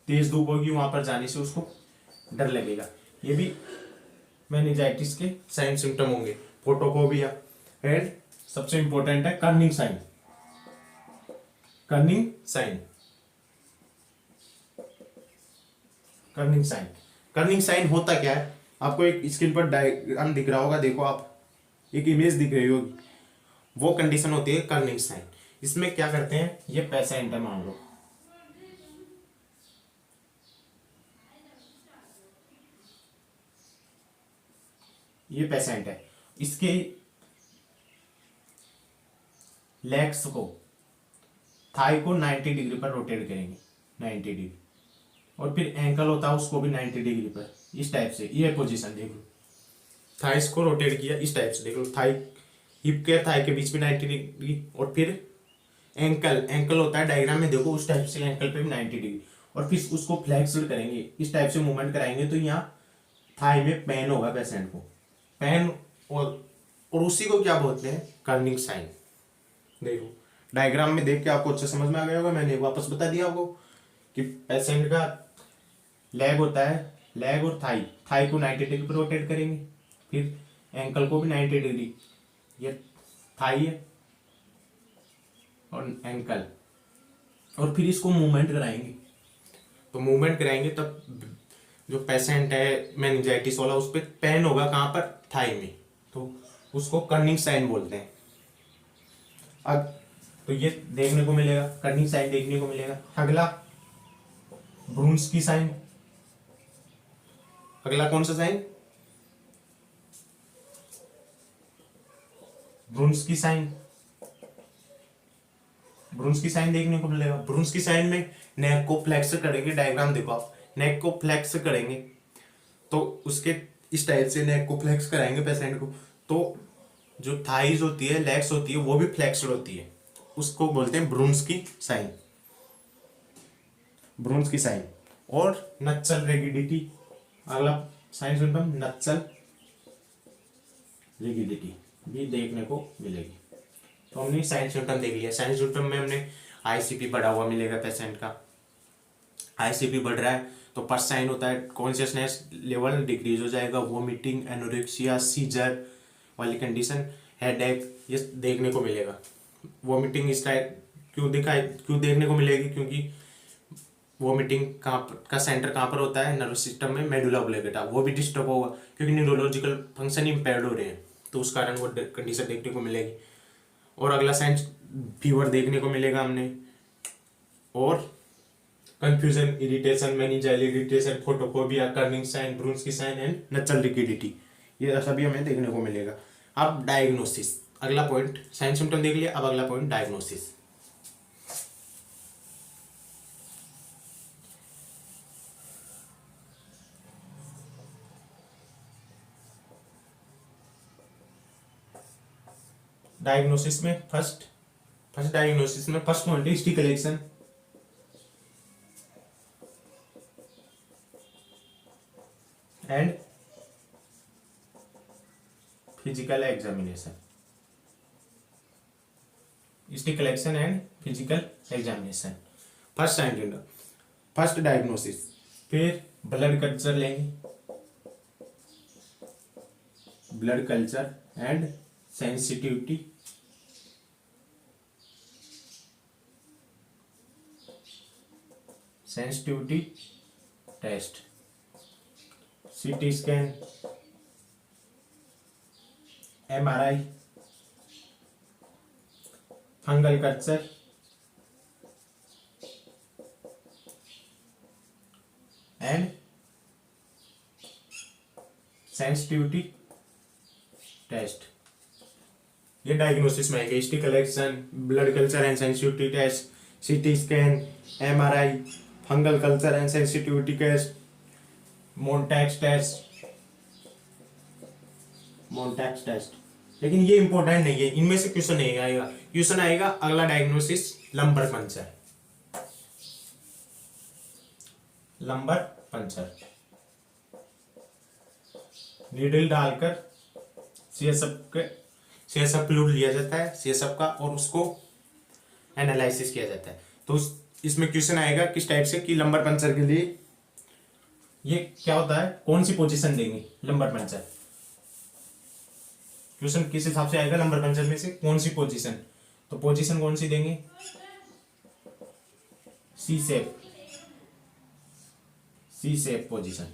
तेज धूप होगी वहां पर जाने से उसको डर लगेगा। ये भी मेनिंजाइटिस के साइन सिम्टम होंगे, फोटोफोबिया। एंड सबसे इंपॉर्टेंट है Kernig sign. Kernig sign, Kernig sign, Kernig sign होता क्या है, आपको एक स्क्रीन पर डायग्राम दिख रहा होगा, देखो आप, एक इमेज दिख रही होगी, वो कंडीशन होती है कर्निंग साइन। इसमें क्या करते हैं, ये पेशेंट है मान लो, ये पेशेंट है, इसके लेग्स को, थाई को 90 डिग्री पर रोटेट करेंगे, 90 डिग्री, और फिर एंकल होता है उसको भी 90 डिग्री पर, इस टाइप से। ये पोजीशन देख लो, थाइस को रोटेट किया इस टाइप से, देख लो थाई, हिप के थाई के बीच में 90 डिग्री, और फिर एंकल, एंकल होता है डायग्राम में देखो उस टाइप से, एंकल पे भी 90 डिग्री, और फिर उसको फ्लेक्सिबल करेंगे, इस टाइप से मूवमेंट कराएंगे, तो यहाँ थाई में पेन होगा पेशेंट को, पेन, और उसी को क्या बोलते हैं, कर्निंग साइन। देखो डायग्राम में देख के आपको अच्छा समझ में आ गया होगा, मैंने वापस बता दिया आपको कि पेशेंट का लेग होता है, लेग और थाई, थाई को 90 डिग्री पर रोटेट करेंगे, फिर एंकल को भी 90 डिग्री, ये थाई है और एंकल, और फिर इसको मूवमेंट कराएंगे, तो मूवमेंट कराएंगे तब जो पेशेंट है मेनिंजाइटिस वाला, उस पर पेन होगा कहाँ पर, थाई में, तो उसको कर्निंग साइन बोलते हैं। अब तो ये देखने को मिलेगा, कर्निंग साइन देखने को मिलेगा। अगला ब्रुन्स्की साइन, अगला कौन सा sign, Brudzinski sign, Brudzinski sign देखने को मिलेगा। ब्रुन्स्की साइन में नेक को फ्लेक्स करेंगे, डायग्राम देखो आप, नेक को फ्लेक्स करेंगे, तो उसके इस टाइप से नेक को फ्लेक्स कराएंगे पेशेंट को, तो जो थाइज होती है, लेग्स होती है, वो भी फ्लेक्स्ड होती है, उसको बोलते हैं ब्रुन्स्की साइन, ब्रुन्स्की साइन। और नक्सल रिगिडिटी, अगला साइन सिम्टम नक्सल रिगिडिटी भी देखने को मिलेगी। तो हमने साइन सिम्टम देख लिया, साइन सिम्टम में हमने आईसीपी बढ़ा हुआ मिलेगा पेशेंट का, आईसीपी बढ़ रहा है तो फर्स्ट साइन होता है कॉन्शियसनेस लेवल डिक्रीज हो जाएगा, वोमिटिंग, एनोरेक्सिया, सीजर वाली कंडीशन, हेडेक, ये देखने को मिलेगा। वोमिटिंग इस टाइप क्यों देखने को मिलेगी, क्योंकि वोमिटिंग कहाँ का सेंटर कहाँ पर होता है, नर्वस सिस्टम में, मेडुला ऑब्लिंगेटा, वो भी डिस्टर्ब होगा क्योंकि न्यूरोलॉजिकल फंक्शन इम्पेयर्ड हो रहे हैं, तो उस कारण वो कंडीशन देखने को मिलेगी। और अगला साइन फीवर देखने को मिलेगा हमने, और confusion, irritation, meningeal irritation, photophobia, Kernig sign, Brudzinski sign and nuchal rigidity, ये सभी हमें देखने को मिलेगा। अब डायग्नोसिस, अगला पॉइंट, साइन सिम्टम देख लिया, अब अगला पॉइंट डायग्नोसिस। डायग्नोसिस में फर्स्ट डायग्नोसिस में फर्स्ट पॉइंट है history collection and physical examination, history collection and physical examination, first sign, first diagnosis. फिर ब्लड कल्चर लेंगे, blood culture and sensitivity, sensitivity test, CT scan, MRI, fungal culture and sensitivity test, ये diagnosis में आएगा। History collection, blood culture and sensitivity test, CT scan, MRI, fungal culture and sensitivity test, Mantoux test, Mantoux test. लेकिन ये important नहीं है, इनमें से question नहीं आएगा। क्वेश्चन आएगा अगला diagnosis lumbar puncture, lumbar puncture, needle डालकर सीएसएफ फ्लूइड लिया जाता है सीएसएफ का, और उसको एनालिसिस किया जाता है। तो इसमें क्वेश्चन आएगा किस टाइप से, कि लंबर पंचर के लिए ये क्या होता है, कौन सी पोजीशन देंगे लंबर पंचर, क्वेश्चन किस हिसाब से आएगा, लंबर पंचर में से कौन सी पोजीशन, तो पोजीशन कौन सी देंगे, सी शेप पोजीशन।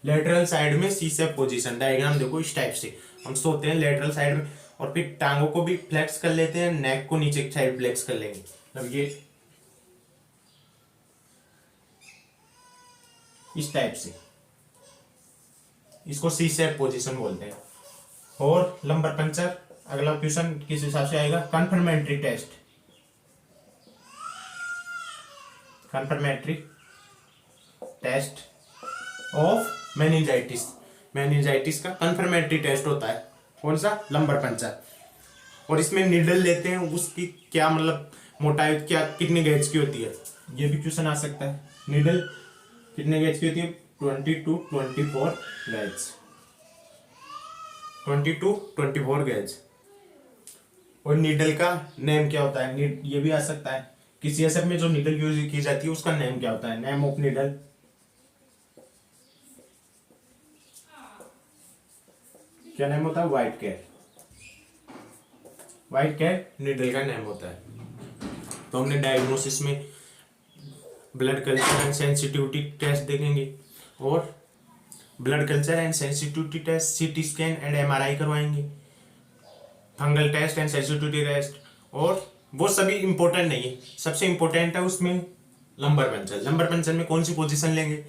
लेटरल साइड में सी सेप पोजीशन, डायग्राम देखो इस टाइप से हम सोते हैं लेटरल साइड में, और फिर टांगों को भी फ्लेक्स कर लेते हैं, नेक को नीचे की साइड फ्लेक्स कर लेंगे। अब ये इस टाइप से, इसको सी सेप पोजीशन बोलते हैं। और लंबर पंचर, अगला क्वेश्चन किस हिसाब से आएगा, confirmatory test, confirmatory test of meningitis, meningitis का कंफर्मेटरी टेस्ट होता है कौन सा, लंबर पंचर। और इसमें निडल लेते हैं, उसकी क्या मतलब मोटाई क्या कितने गेज की होती है, ये भी क्वेश्चन आ सकता है। निडल कितने गेज की होती है, 20 to 24 गेज, 20 to 24 गेज। और नीडल का नेम क्या होता है, ये भी आ सकता है कि सीएसएफ में जो नीडल यूज की जाती है उसका नेम क्या होता है, नेम ऑफ नीडल। क्या नेम होता है, Whitacre, Whitacre needle का नेम होता है। तो हमने डायग्नोसिस में blood culture and sensitivity test देखेंगे, और blood culture and sensitivity test, CT scan and MRI करवाएंगे, fungal test and sensitivity test, और वो सभी इंपॉर्टेंट नहीं है, सबसे इंपॉर्टेंट है उसमें लंबर पंचर। लंबर पंचर में कौन सी पोजीशन लेंगे,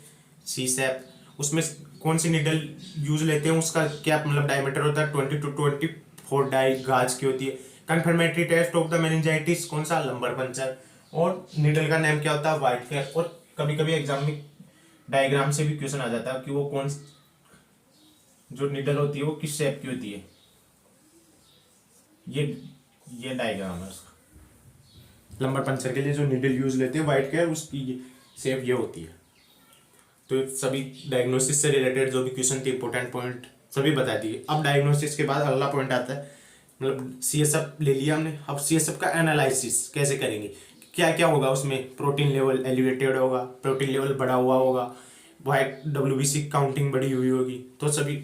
सी सेप, उसमें कौन सी निडल यूज लेते हैं, उसका क्या मतलब डायमीटर होता है, 20 to 24 डाई गाज की होती है। Confirmatory test of the meningitis कौन सा, लंबर पंचर। और निडल का नेम क्या होता है, व्हाइट कैर। और कभी कभी एग्जाम में डायग्राम से भी क्वेश्चन आ जाता है कि वो कौन जो निडल होती है वो किस शेप की होती है, ये डायग्राम है उसका। लंबर पंचर के लिए जो निडल यूज लेते हैं व्हाइट कैर, उसकी शेप ये होती है। तो सभी डायग्नोसिस से रिलेटेड जो भी क्वेश्चन थे, इंपॉर्टेंट पॉइंट सभी बता दिए। अब डायग्नोसिस के बाद अगला पॉइंट आता है, मतलब सीएसएफ ले लिया हमने, अब सीएसएफ का एनालिसिस कैसे करेंगे, क्या क्या होगा उसमें, प्रोटीन लेवल एलिवेटेड होगा, प्रोटीन लेवल बढ़ा हुआ होगा, वाइट डब्ल्यूबीसी काउंटिंग बढ़ी हुई होगी, तो सभी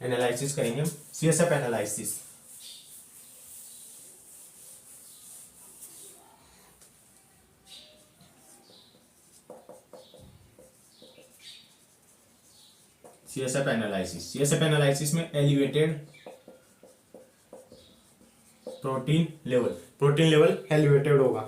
एनालिसिस करेंगे सीएसएफ एनालिसिस। सीएसएफ एनालिसिस में एलिवेटेड प्रोटीन लेवल एलिवेटेड होगा।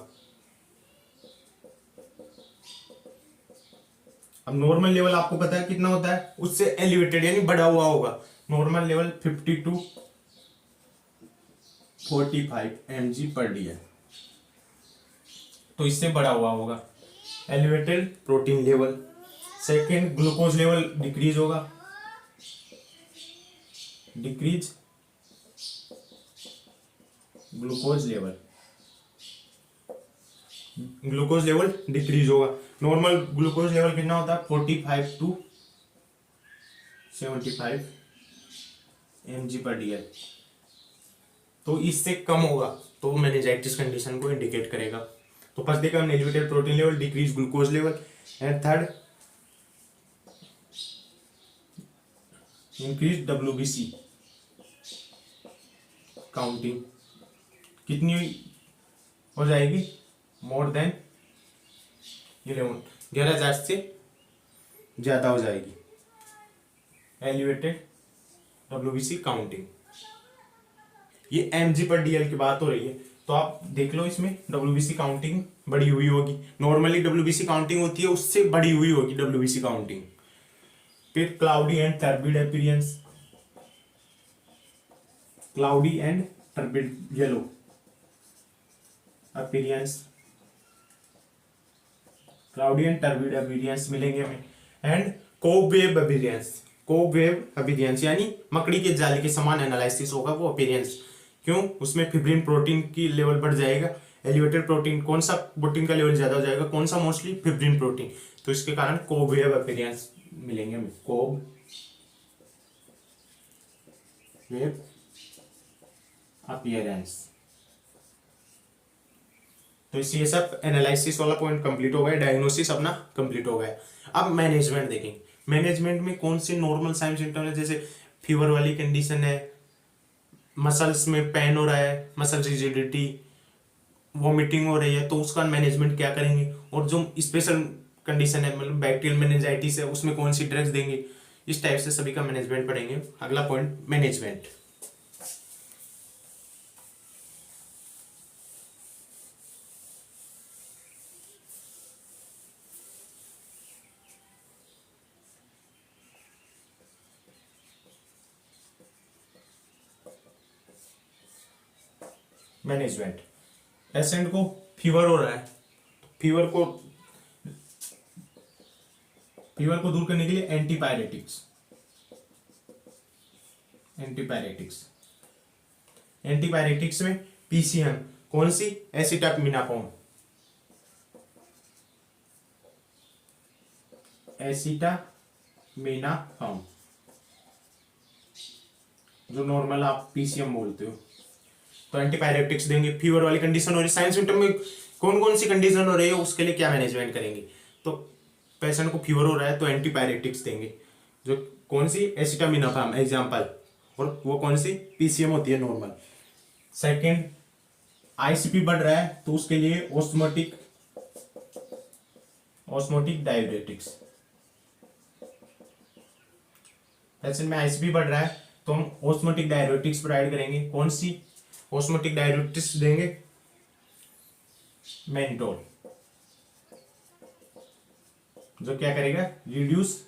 अब नॉर्मल लेवल आपको पता है कितना होता है, उससे एलिवेटेड यानी बढ़ा हुआ होगा। नॉर्मल लेवल 50 to 45 mg/dl, तो इससे बढ़ा हुआ होगा elevated protein level. Second, glucose level decrease होगा, डिक्रीज ग्लूकोज लेवल डिक्रीज होगा। नॉर्मल ग्लूकोज लेवल कितना होता है, 45 to 75 mg/dl, तो इससे कम होगा तो मेनिंजाइटिस कंडीशन को इंडिकेट करेगा। तो फर्स्ट देखा हमने elevated protein level, decrease glucose level, and third increase WBC counting कितनी हो जाएगी, मोर देन 11,000 से ज्यादा हो जाएगी एलिवेटेड डब्ल्यूबीसी काउंटिंग। ये mg/dl की बात हो रही है, तो आप देख लो इसमें डब्ल्यूबीसी काउंटिंग बढ़ी हुई होगी। नॉर्मली डब्ल्यूबीसी काउंटिंग होती है, उससे बढ़ी हुई होगी डब्ल्यूबीसी काउंटिंग। फिर cloudy and turbid appearance, cloudy and turbid yellow appearance, cloudy and turbid appearance मिलेंगे हमें। एंड कोबवेव अपीयरेंस, कोबवेव अपीयरेंस यानी मकड़ी के जाले के समान एनालिसिस होगा वो अपीयरेंस। क्यों, उसमें फिब्रिन प्रोटीन की लेवल बढ़ जाएगा। एलिवेटेड प्रोटीन, कौन सा प्रोटीन का लेवल ज्यादा हो जाएगा, कौन सा, मोस्टली फिब्रिन प्रोटीन, तो इसके कारण कोबवेव अपीयरेंस मिलेंगे हमें, कोबवेव अपीयरेंस। तो ये सब एनालिसिस वाला पॉइंट कंप्लीट हो गया, डायग्नोसिस अपना कंप्लीट हो गया। अब मैनेजमेंट देखेंगे। मैनेजमेंट में कौन से नॉर्मल साइन सिम्टम है, जैसे फीवर वाली कंडीशन है, मसल्स में पेन हो रहा है, मसल रिजिडिटी, वॉमिटिंग हो रही है, तो उसका मैनेजमेंट क्या करेंगे। और जो स्पेशल कंडीशन है, मतलब बैक्टीरियल मेनिंजाइटिस है, उसमें कौन सी ड्रग्स देंगे। इस टाइप से सभी का मैनेजमेंट पढ़ेंगे। अगला पॉइंट मैनेजमेंट। मैनेजमेंट, पेशेंट को फीवर हो रहा है, फीवर को दूर करने के लिए एंटीपायरेटिक्स में पीसीएम, कौन सी, एसिटामिनोफेन, जो नॉर्मल आप पीसीएम बोलते हो। तो एंटीपायरेटिक्स देंगे। फीवर वाली कंडीशन हो रही है, साइन सिम्टम में कौन कौन सी कंडीशन हो रही है उसके लिए क्या मैनेजमेंट करेंगे। तो पेशेंट को फीवर हो रहा है तो एंटीपायरेटिक्स देंगे, जो कौन सी, एसिटामिनोफेन एग्जांपल, और वो कौन सी, पीसीएम होती है नॉर्मल। सेकंड, आईसीपी बढ़ रहा है तो उसके लिए ऑस्मोटिक डाययूरेटिक्स। पेशेंट में आईसीपी बढ़ रहा है तो हम ऑस्मोटिक डाययूरेटिक्स प्रोवाइड करेंगे। कौन सी ऑस्मोटिक डाययूरेटिक्स देंगे, मैनिटोल, जो क्या करेगा, रिड्यूस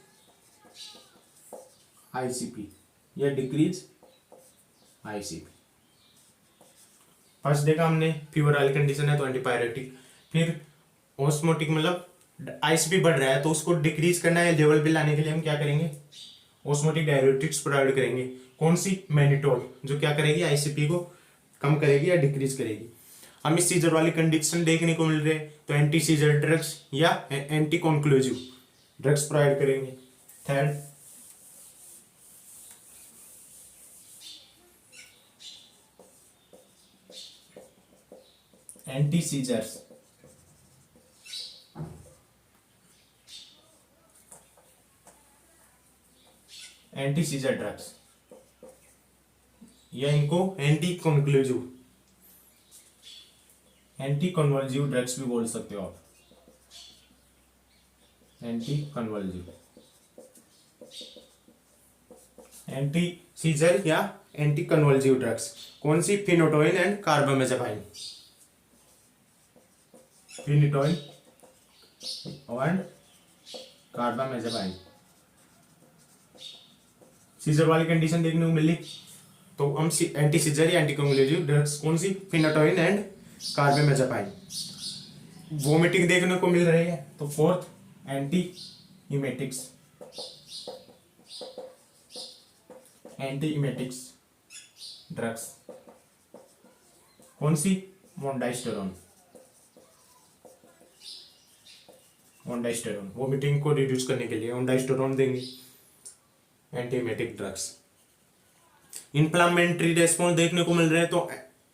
आईसीपी या डिक्रीज आईसीपी। फर्स्ट देखा हमने फीवर वाली कंडीशन है तो एंटीपायरेटिक। फिर ऑस्मोटिक मतलब आईसीपी बढ़ रहा है तो उसको डिक्रीज करना है, लेवल पे लाने के लिए हम क्या करेंगे, ऑस्मोटिक डाययूरेटिक्स प्रोवाइड करेंगे। कौन सी, मैनिटोल, जो क्या करेगी, आईसीपी को कम करेगी या डिक्रीज करेगी। हमें सीजर वाली कंडीशन देखने को मिल रही है तो एंटी सीजर ड्रग्स या एंटी कॉन्क्लूसिव ड्रग्स प्रोवाइड करेंगे। Third, anti seizures, anti seizure drugs या इनको एंटी कन्वल्सिव ड्रग्स भी बोल सकते हो आप, एंटी कन्वल्सिव, एंटी सीजर या एंटी कन्वल्सिव ड्रग्स। कौन सी, फिनोटोइन एंड कार्बामेज़ापाइन, फिनोटोइन एंड कार्बामेज़ापाइन। सीजर वाली कंडीशन देखने को मिली तो हम एंटी सीजर या एंटी कन्वल्सिव ड्रग्स, कौन सी, फिनोटोइन एंड कार्बामेज़ापाइन। वोमिटिंग देखने को मिल रही है तो फोर्थ, एंटी इमेटिक्स ड्रग्स। कौन सी, मोन्डास्टेरोन, वोमिटिंग को रिड्यूस करने के लिए मोन्डास्टेरोन देंगे, एंटीमेटिक ड्रग्स। इन्फ्लामेटरी रेस्पॉन्स देखने को मिल रहे हैं तो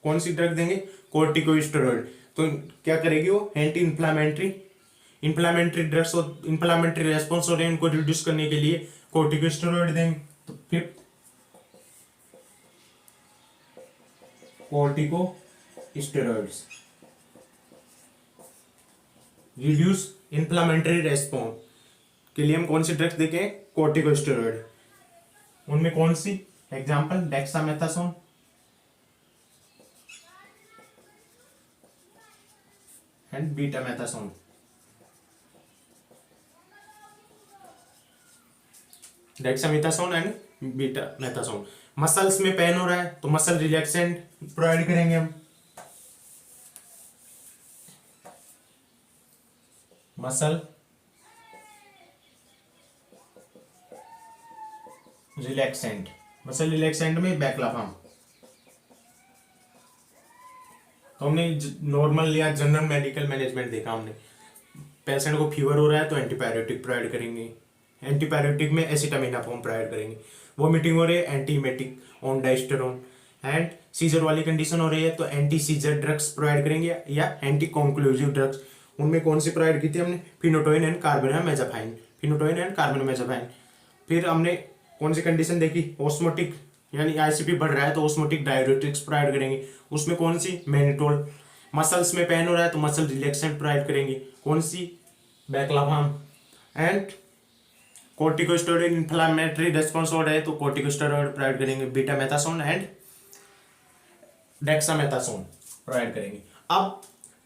कौन सी ड्रग देंगे, कोर्टिकोस्टेरॉइड। तो क्या करेगी वो, एंटी इन्फ्लामेटरी ड्रग्स और इन्फ्लामेटरी रेस्पॉन्स हो रहे हैं उनको रिड्यूस करने के लिए कोर्टिकोस्टेरॉइड देंगे। तो fifth, corticosteroids reduce inflammatory response के लिए हम कौन सी ड्रग्स देंगे, कोर्टिकोस्टेरॉइड। उनमें कौन सी, example, dexamethasone, and betamethasone. Dexamethasone and betamethasone. Muscles में पेन हो रहा है तो मसल रिलैक्सेंट प्रोवाइड करेंगे हम, मसल रिलैक्सेंट में बैक्लाफाम। तो हमने नॉर्मल या जनरल मेडिकल मैनेजमेंट देखा हमने। पेशेंट को फीवर हो रहा है तो एंटीपायरेटिक प्रोवाइड करेंगे, एंटीपायरेटिक में एसिटामिनोफेन प्रोवाइड करेंगे। वोमिटिंग हो रही है, एंटीमेटिक, ओनडास्टेरोन। एंड सीजर वाली कंडीशन हो रही है तो एंटी सीजर ड्रग्स प्रोवाइड करेंगे या एंटी कॉन्क्लूसिव ड्रग्स। उनमें कौन सी प्रोवाइड की थी हमने, फिनोटोइन एंड कार्बामेज़ापाइन। फिर हमने कौन सी कंडीशन देखी, ऑस्मोटिक यानी आईसीपी बढ़ रहा है तो ऑस्मोटिक डाययूरेटिक्स प्रोवाइड करेंगे। उसमें कौन सी, मैनिटोल। मसल्स में पेन हो रहा है तो मसल रिलैक्सेंट प्रोवाइड करेंगे, कौन सी, बैक्लाफाम। एंड कोर्टिकोस्टेरॉइड इन्फ्लामेटरी रेस्पॉन्स हो रहा है तो कोर्टिकोस्टेरॉइड प्रोवाइड करेंगे, बीटामेथासोन एंड डेक्सामेथासोन प्रोवाइड करेंगे। अब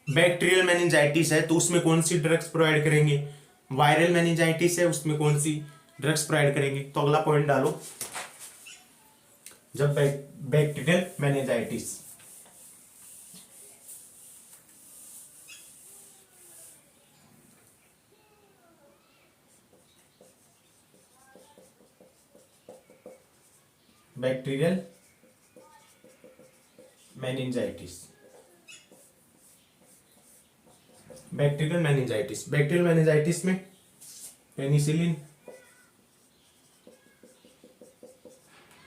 बैक्टीरियल मेनिंजाइटिस है तो उसमें कौन सी ड्रग्स प्रोवाइड करेंगे, वायरल मेनिंजाइटिस है उसमें कौन सी ड्रग्स प्रोवाइड करेंगे। तो अगला पॉइंट डालो, जब bacterial meningitis, bacterial meningitis, bacterial meningitis, bacterial meningitis में पेनिसिलिन,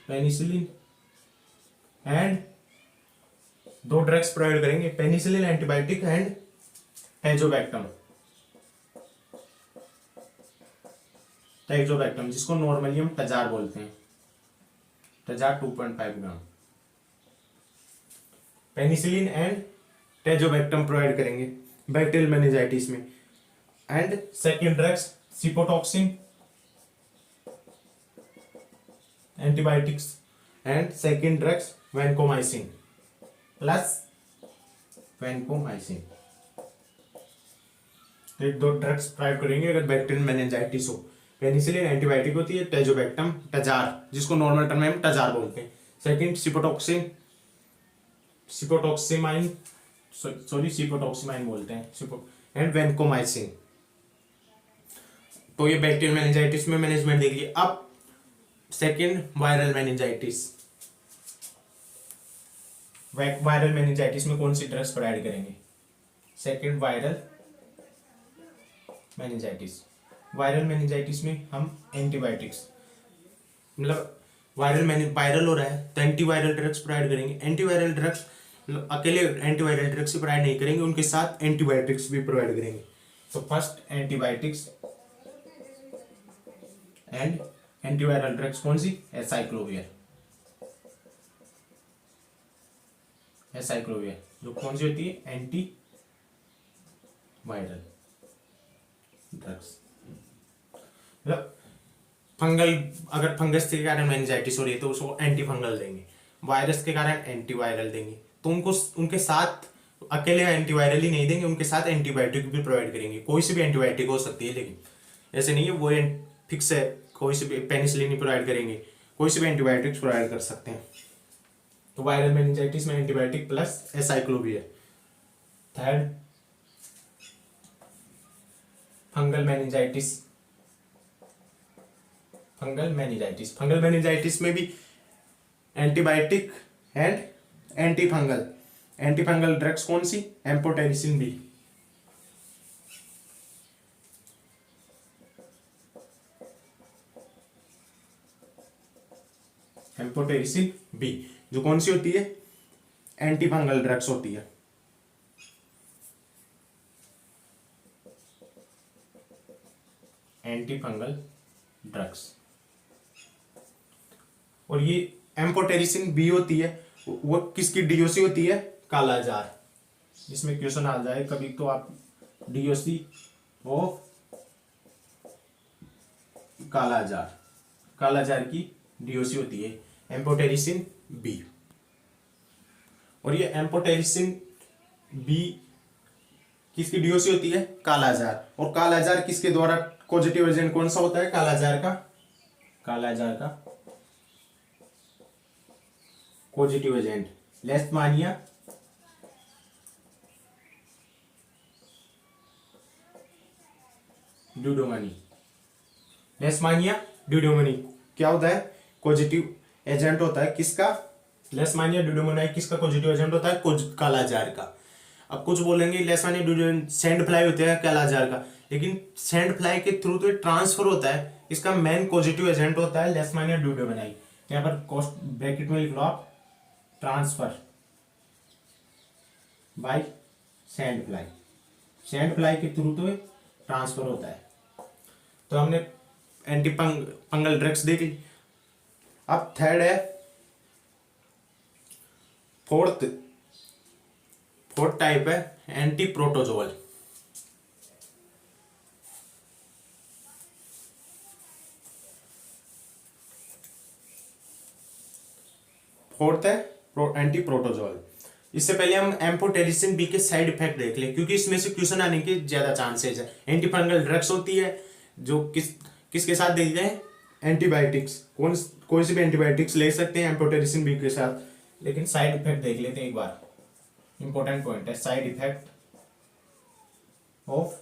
पेनिसिलिन एंड दो ड्रग्स प्रोवाइड करेंगे, penicillin antibiotic and tazobactam, tazobactam जिसको नॉर्मली हम टजार बोलते हैं, Tazar 2.5 gram, penicillin and tazobactam provide करेंगे बैक्टीरियल मेनिंजाइटिस में। And second drugs cefotaxime antibiotics and second drugs vancomycin plus vancomycin, एक दो ड्रग्स प्रोवाइड करेंगे अगर बैक्टीरियल मेनिंजाइटिस हो। पेनिसिलिन एंटीबायोटिक होती है, टैजोबैक्टम टजार जिसको नॉर्मल टर्म में हम टजार बोलते हैं, सेकेंड सिपोटॉक्सिन, सिपोटॉक्सिमाइन सिपोटॉक्सिमाइन बोलते हैं, एंड वैनकोमाइसिन। तो ये बैक्टीरियल मेनिंजाइटिस में मैनेजमेंट देख लीजिए। अब second viral meningitis, viral meningitis में कौन सी ड्रग्स प्रोवाइड करेंगे, second viral meningitis, viral meningitis में हम एंटीबायोटिक्स, मतलब वायरल हो रहा है तो एंटीवायरल ड्रग्स प्रोवाइड करेंगे। एंटीवायरल ड्रग्स अकेले एंटीवायरल ड्रग्स प्रोवाइड नहीं करेंगे, उनके साथ एंटीबायोटिक्स भी प्रोवाइड करेंगे। तो first antibiotics and antiviral drugs कौन सी, एसाइक्लोवियर, एसाइक्लोवियर जो कौन सी होती है, एंटी वायरल ड्रग्स। मतलब फंगल, अगर फंगस के कारण मेनिंजाइटिस हो रही है तो उसको एंटी फंगल देंगे, वायरस के कारण एंटीवायरल देंगे। तो उनको उनके साथ अकेले एंटीवायरल ही नहीं देंगे, उनके साथ एंटीबायोटिक भी प्रोवाइड करेंगे। कोई सी भी एंटीबायोटिक हो सकती है, लेकिन ऐसे नहीं है वो फिक्स है, कोई सी भी पेनिसिलिन ही प्रोवाइड करेंगे, कोई सी भी एंटीबायोटिक्स प्रोवाइड कर सकते हैं। तो वायरल मेनिंजाइटिस में antibiotic plus acyclovir. Third fungal meningitis, fungal meningitis, fungal meningitis में भी antibiotic and anti fungal, anti fungal drugs कौन सी, एम्फोटेरिसिन बी, एम्फोटेरिसिन बी जो कौन सी होती है, एंटी फंगल ड्रग्स होती है। Anti fungal drugs. और ये एम्फोटेरिसिन बी होती है, वो किसकी डीओसी होती है, कालाजार, जिसमें क्वेश्चन आ जाए कभी तो आप डीओसी ऑफ कालाजार, कालाजार की डीओसी होती है एम्फोटेरिसिन बी। और ये एम्फोटेरिसिन बी किसकी डीओसी होती है, कालाजार। और कालाजार किसके द्वारा पॉजिटिव एजेंट कौन सा होता है, कालाजार का, कालाजार का पॉजिटिव एजेंट लेशमानिया ड्यूडोमनी, लेशमानिया ड्यूडोमनी क्या होता है, पॉजिटिव एजेंट होता है किसका, लेशमानिया ड्यूडोमनी किसका पॉजिटिव एजेंट होता है, कालाजार का। अब कुछ बोलेंगे लेशमानिया ड्यूडोमनी सैंड फ्लाई होते हैं कालाजार का, लेकिन सैंड फ्लाई के थ्रू तो ट्रांसफर होता है, इसका मेन पॉजिटिव एजेंट होता है लेशमानिया ड्यूडोमनी। यहाँ पर ब्रैकेट में लिख लो आप, transfer by sand fly, sand fly के थ्रू तो ट्रांसफर होता है। तो हमने एंटी फंगल ड्रग्स देख ली। अब थर्ड है, फोर्थ टाइप है एंटी प्रोटोजोल। फोर्थ है एंटी प्रोटोजोल। इससे पहले हम एम्फोटेरिसिन बी के साइड इफेक्ट देख ले, क्योंकि इसमें से क्वेश्चन आने के ज्यादा चांसेस है। एंटी फंगल ड्रग्स होती है जो किसके साथ दी जाए, एंटीबायोटिक्स, कोई सी भी एंटीबायोटिक्स ले सकते हैं एम्फोटेरिसिन बी के साथ। लेकिन साइड इफेक्ट देख लेते हैं एक बार, इंपॉर्टेंट पॉइंट है side effect of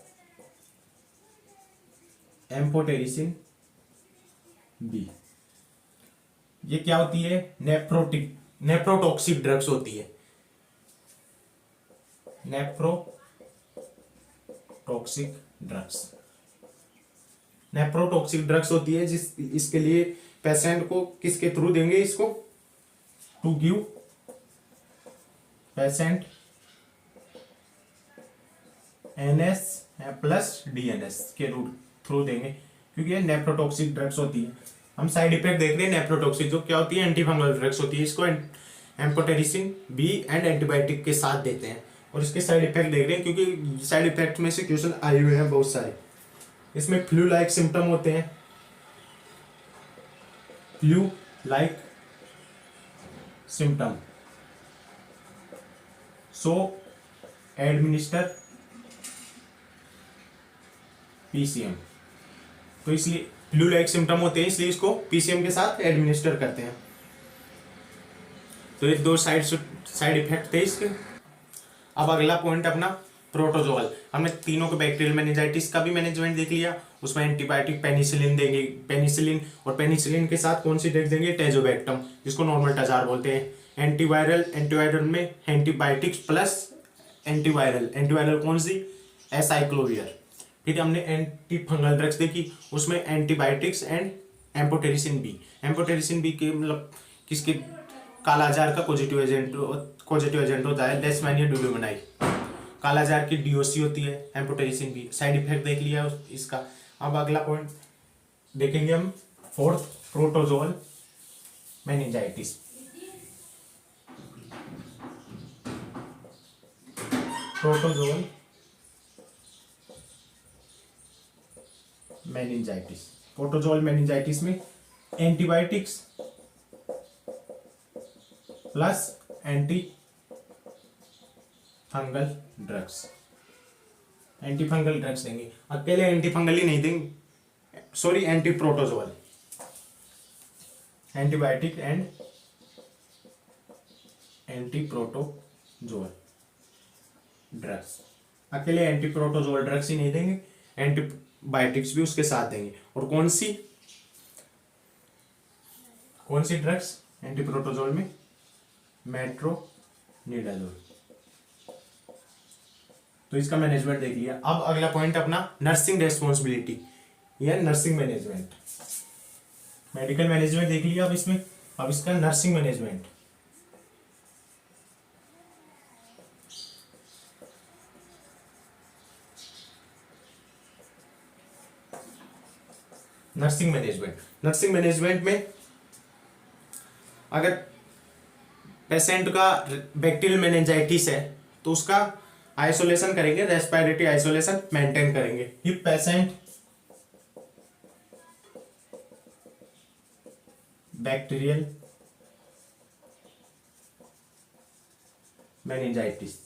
amphotericin B. ये क्या होती है, नेफ्रोटॉक्सिक ड्रग्स होती है, नेफ्रोटॉक्सिक ड्रग्स होती है। इसके लिए पेशेंट को किसके थ्रू देंगे इसको, to give patient NS plus DNS के रूट थ्रू देंगे, क्योंकि ये नेफ्रोटॉक्सिक ड्रग्स होती है। हम साइड इफेक्ट देख रहे हैं नेफ्रोटॉक्सिक, जो क्या होती है, एंटीफंगल ड्रग्स होती है। इसको एम्फोटेरिसिन बी एंड एंटीबायोटिक के साथ देते हैं। और इसके साइड इफेक्ट देख रहे हैं, क्योंकि साइड इफेक्ट में से क्वेश्चन आए हुए हैं बहुत सारे। इसमें फ्लू लाइक सिम्टम होते हैं, फ्लू लाइक सिम्टम, सो एडमिनिस्टर पीसीएम। तो इसलिए फ्लू लाइक सिम्टम होते हैं, इसलिए इसको पीसीएम के साथ एडमिनिस्टर करते हैं। तो ये दो साइड इफेक्ट थे इसके। अब अगला पॉइंट अपना प्रोटोजोल। हमने तीनों के बैक्टीरियल मेनिंजाइटिस का भी मैनेजमेंट देख लिया। उसमें एंटीबायोटिक पेनिसिलिन देंगे, पेनिसिलिन और पेनिसिलिन के साथ कौन सी ड्रग देंगे, टेजोबैक्टम, जिसको नॉर्मल टजार बोलते हैं। एंटीवायरल में एंटीबायोटिक्स प्लस एंटीवायरल कौन सी, एसाइक्लोवियर। फिर हमने एंटी फंगल ड्रग्स देखी, उसमें एंटीबायोटिक्स एंड एम्फोटेरिसिन बी के मतलब किसके, कालाजार का पॉजिटिव एजेंट होता है, लेशमैनिया ड्यूलोमोनाई। कालाजार की डीओसी होती है, एम्फोटेरिसिन बी। साइड इफेक्ट देख लिया इसका। अब अगला पॉइंट देखेंगे हम, fourth, protozoal meningitis. Protozoal meningitis में antibiotics plus anti fungal drugs देंगे। अकेले एंटी फंगल ही नहीं देंगे, sorry, anti protozoal, antibiotic and anti protozoal drugs. अकेले एंटी प्रोटोजोल ड्रग्स ही नहीं देंगे, एंटीबायोटिक्स भी उसके साथ देंगे। और कौन सी ड्रग्स एंटी प्रोटोजोल में, मेट्रोनिडाजोल। तो इसका मैनेजमेंट देख लिया। अब अगला पॉइंट अपना नर्सिंग रेस्पॉन्सिबिलिटी या नर्सिंग मैनेजमेंट। मेडिकल मैनेजमेंट देख लिया अब इसमें, अब इसका नर्सिंग मैनेजमेंट। नर्सिंग मैनेजमेंट में अगर पेशेंट का बैक्टीरियल मेनिंजाइटिस है तो उसका आइसोलेशन करेंगे, रेस्पिरेटरी आइसोलेशन मेंटेन करेंगे। If patient bacterial meningitis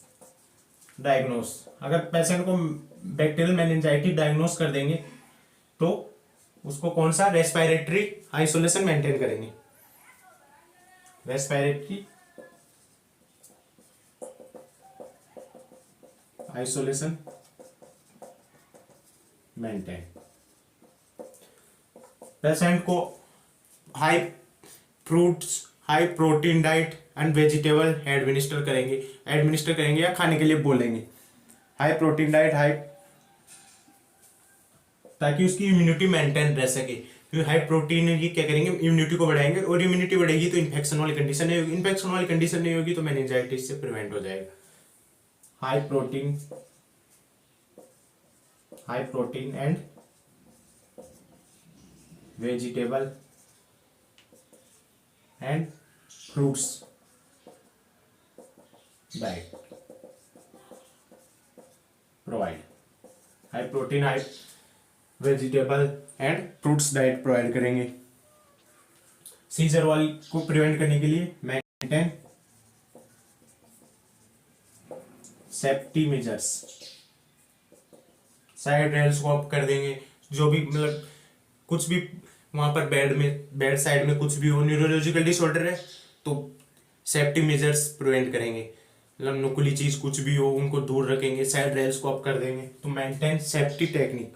diagnose, अगर पेशेंट को बैक्टीरियल मेनिंजाइटिस डायग्नोस कर देंगे तो उसको कौन सा, रेस्पिरेटरी आइसोलेशन मेंटेन करेंगे, रेस्पिरेटरी आइसोलेशन मेंटेन। पेशेंट को high protein diet and vegetable administer करेंगे या खाने के लिए बोलेंगे। हाई प्रोटीन डाइट, ताकि उसकी इम्यूनिटी मेंटेन रह सके। क्योंकि हाई प्रोटीन ये क्या करेंगे, इम्यूनिटी को बढ़ाएंगे, और इम्यूनिटी बढ़ेगी तो इन्फेक्शन वाली कंडीशन नहीं होगी, इन्फेक्शन वाली कंडीशन नहीं होगी तो मेनिंजाइटिस से प्रिवेंट हो जाएगा। High protein and vegetable and fruits diet provide, high protein high vegetable and fruits diet provide करेंगे। सीजर वाली को प्रिवेंट करने के लिए maintain safety measures, side rails को आप कर देंगे, जो भी मतलब कुछ भी वहां पर बेड साइड में कुछ भी हो, न्यूरोलॉजिकल डिसऑर्डर है तो सेफ्टी मेजर्स प्रिवेंट करेंगे, मतलब नुकीली चीज कुछ भी हो उनको दूर रखेंगे, साइड रेल्स को आप कर देंगे। तो maintain safety technique,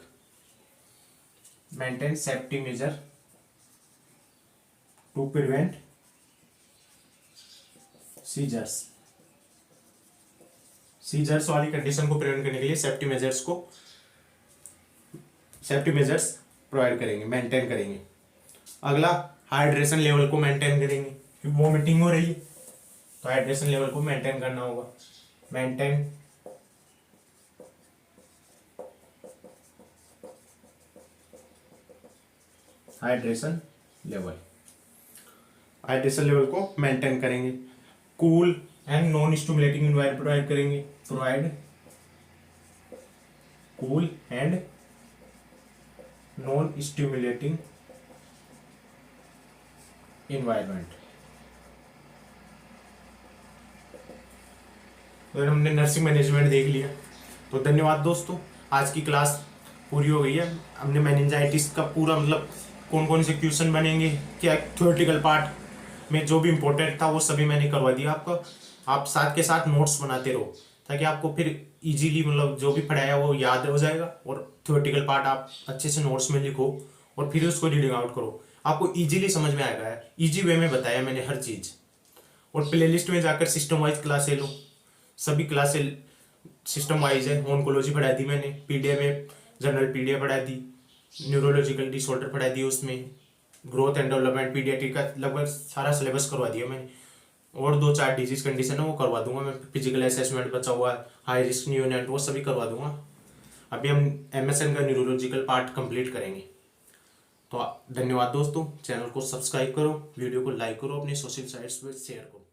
maintain safety measure to prevent seizures, seizures वाली कंडीशन को प्रिवेंट करने के लिए सेफ्टी मेजर्स प्रोवाइड करेंगे, मेंटेन करेंगे। अगला हाइड्रेशन लेवल को मेंटेन करेंगे, क्योंकि वोमिटिंग हो रही है तो हाइड्रेशन लेवल को मेंटेन करना होगा। मेंटेन हाइड्रेशन लेवल को मेंटेन करेंगे। Cool and non stimulating environment provide करेंगे, provide cool and non stimulating environment. तो हमने नर्सिंग मैनेजमेंट देख लिया। तो धन्यवाद दोस्तों, आज की क्लास पूरी हो गई है। हमने मेनिंजाइटिस का पूरा मतलब कौन कौन से क्वेश्चन बनेंगे, क्या थ्योरेटिकल पार्ट में जो भी इम्पोर्टेंट था वो सभी मैंने करवा दिया आपको। आप साथ के साथ नोट्स बनाते रहो ताकि आपको फिर इजीली मतलब जो भी पढ़ाया वो याद हो जाएगा, और थ्योरेटिकल पार्ट आप अच्छे से नोट्स में लिखो और फिर उसको रीडिंग आउट करो, आपको इजीली समझ में आएगा। इजी वे में बताया मैंने हर चीज़। और प्लेलिस्ट में जाकर सिस्टम वाइज क्लासें लो, सभी क्लासें सिस्टम वाइज है। ऑन्कोलॉजी पढ़ा दी मैंने पीडीए में, जनरल पीडीए पढ़ा दी, न्यूरोलॉजिकल डिसऑर्डर पढ़ा दी, उसमें ग्रोथ एंड डेवलपमेंट पीडियाट्रिक का लगभग सारा सिलेबस करवा दिया मैंने। और 2-4 डिजीज कंडीशन है वो करवा दूंगा मैं, फिजिकल असेसमेंट बचा हुआ है, हाई रिस्क न्यूनेट वो सभी करवा दूंगा। अभी हम एमएसएन का न्यूरोलॉजिकल पार्ट कंप्लीट करेंगे। तो धन्यवाद दोस्तों, चैनल को सब्सक्राइब करो, वीडियो को लाइक करो, अपनी सोशल साइट्स पर शेयर करो।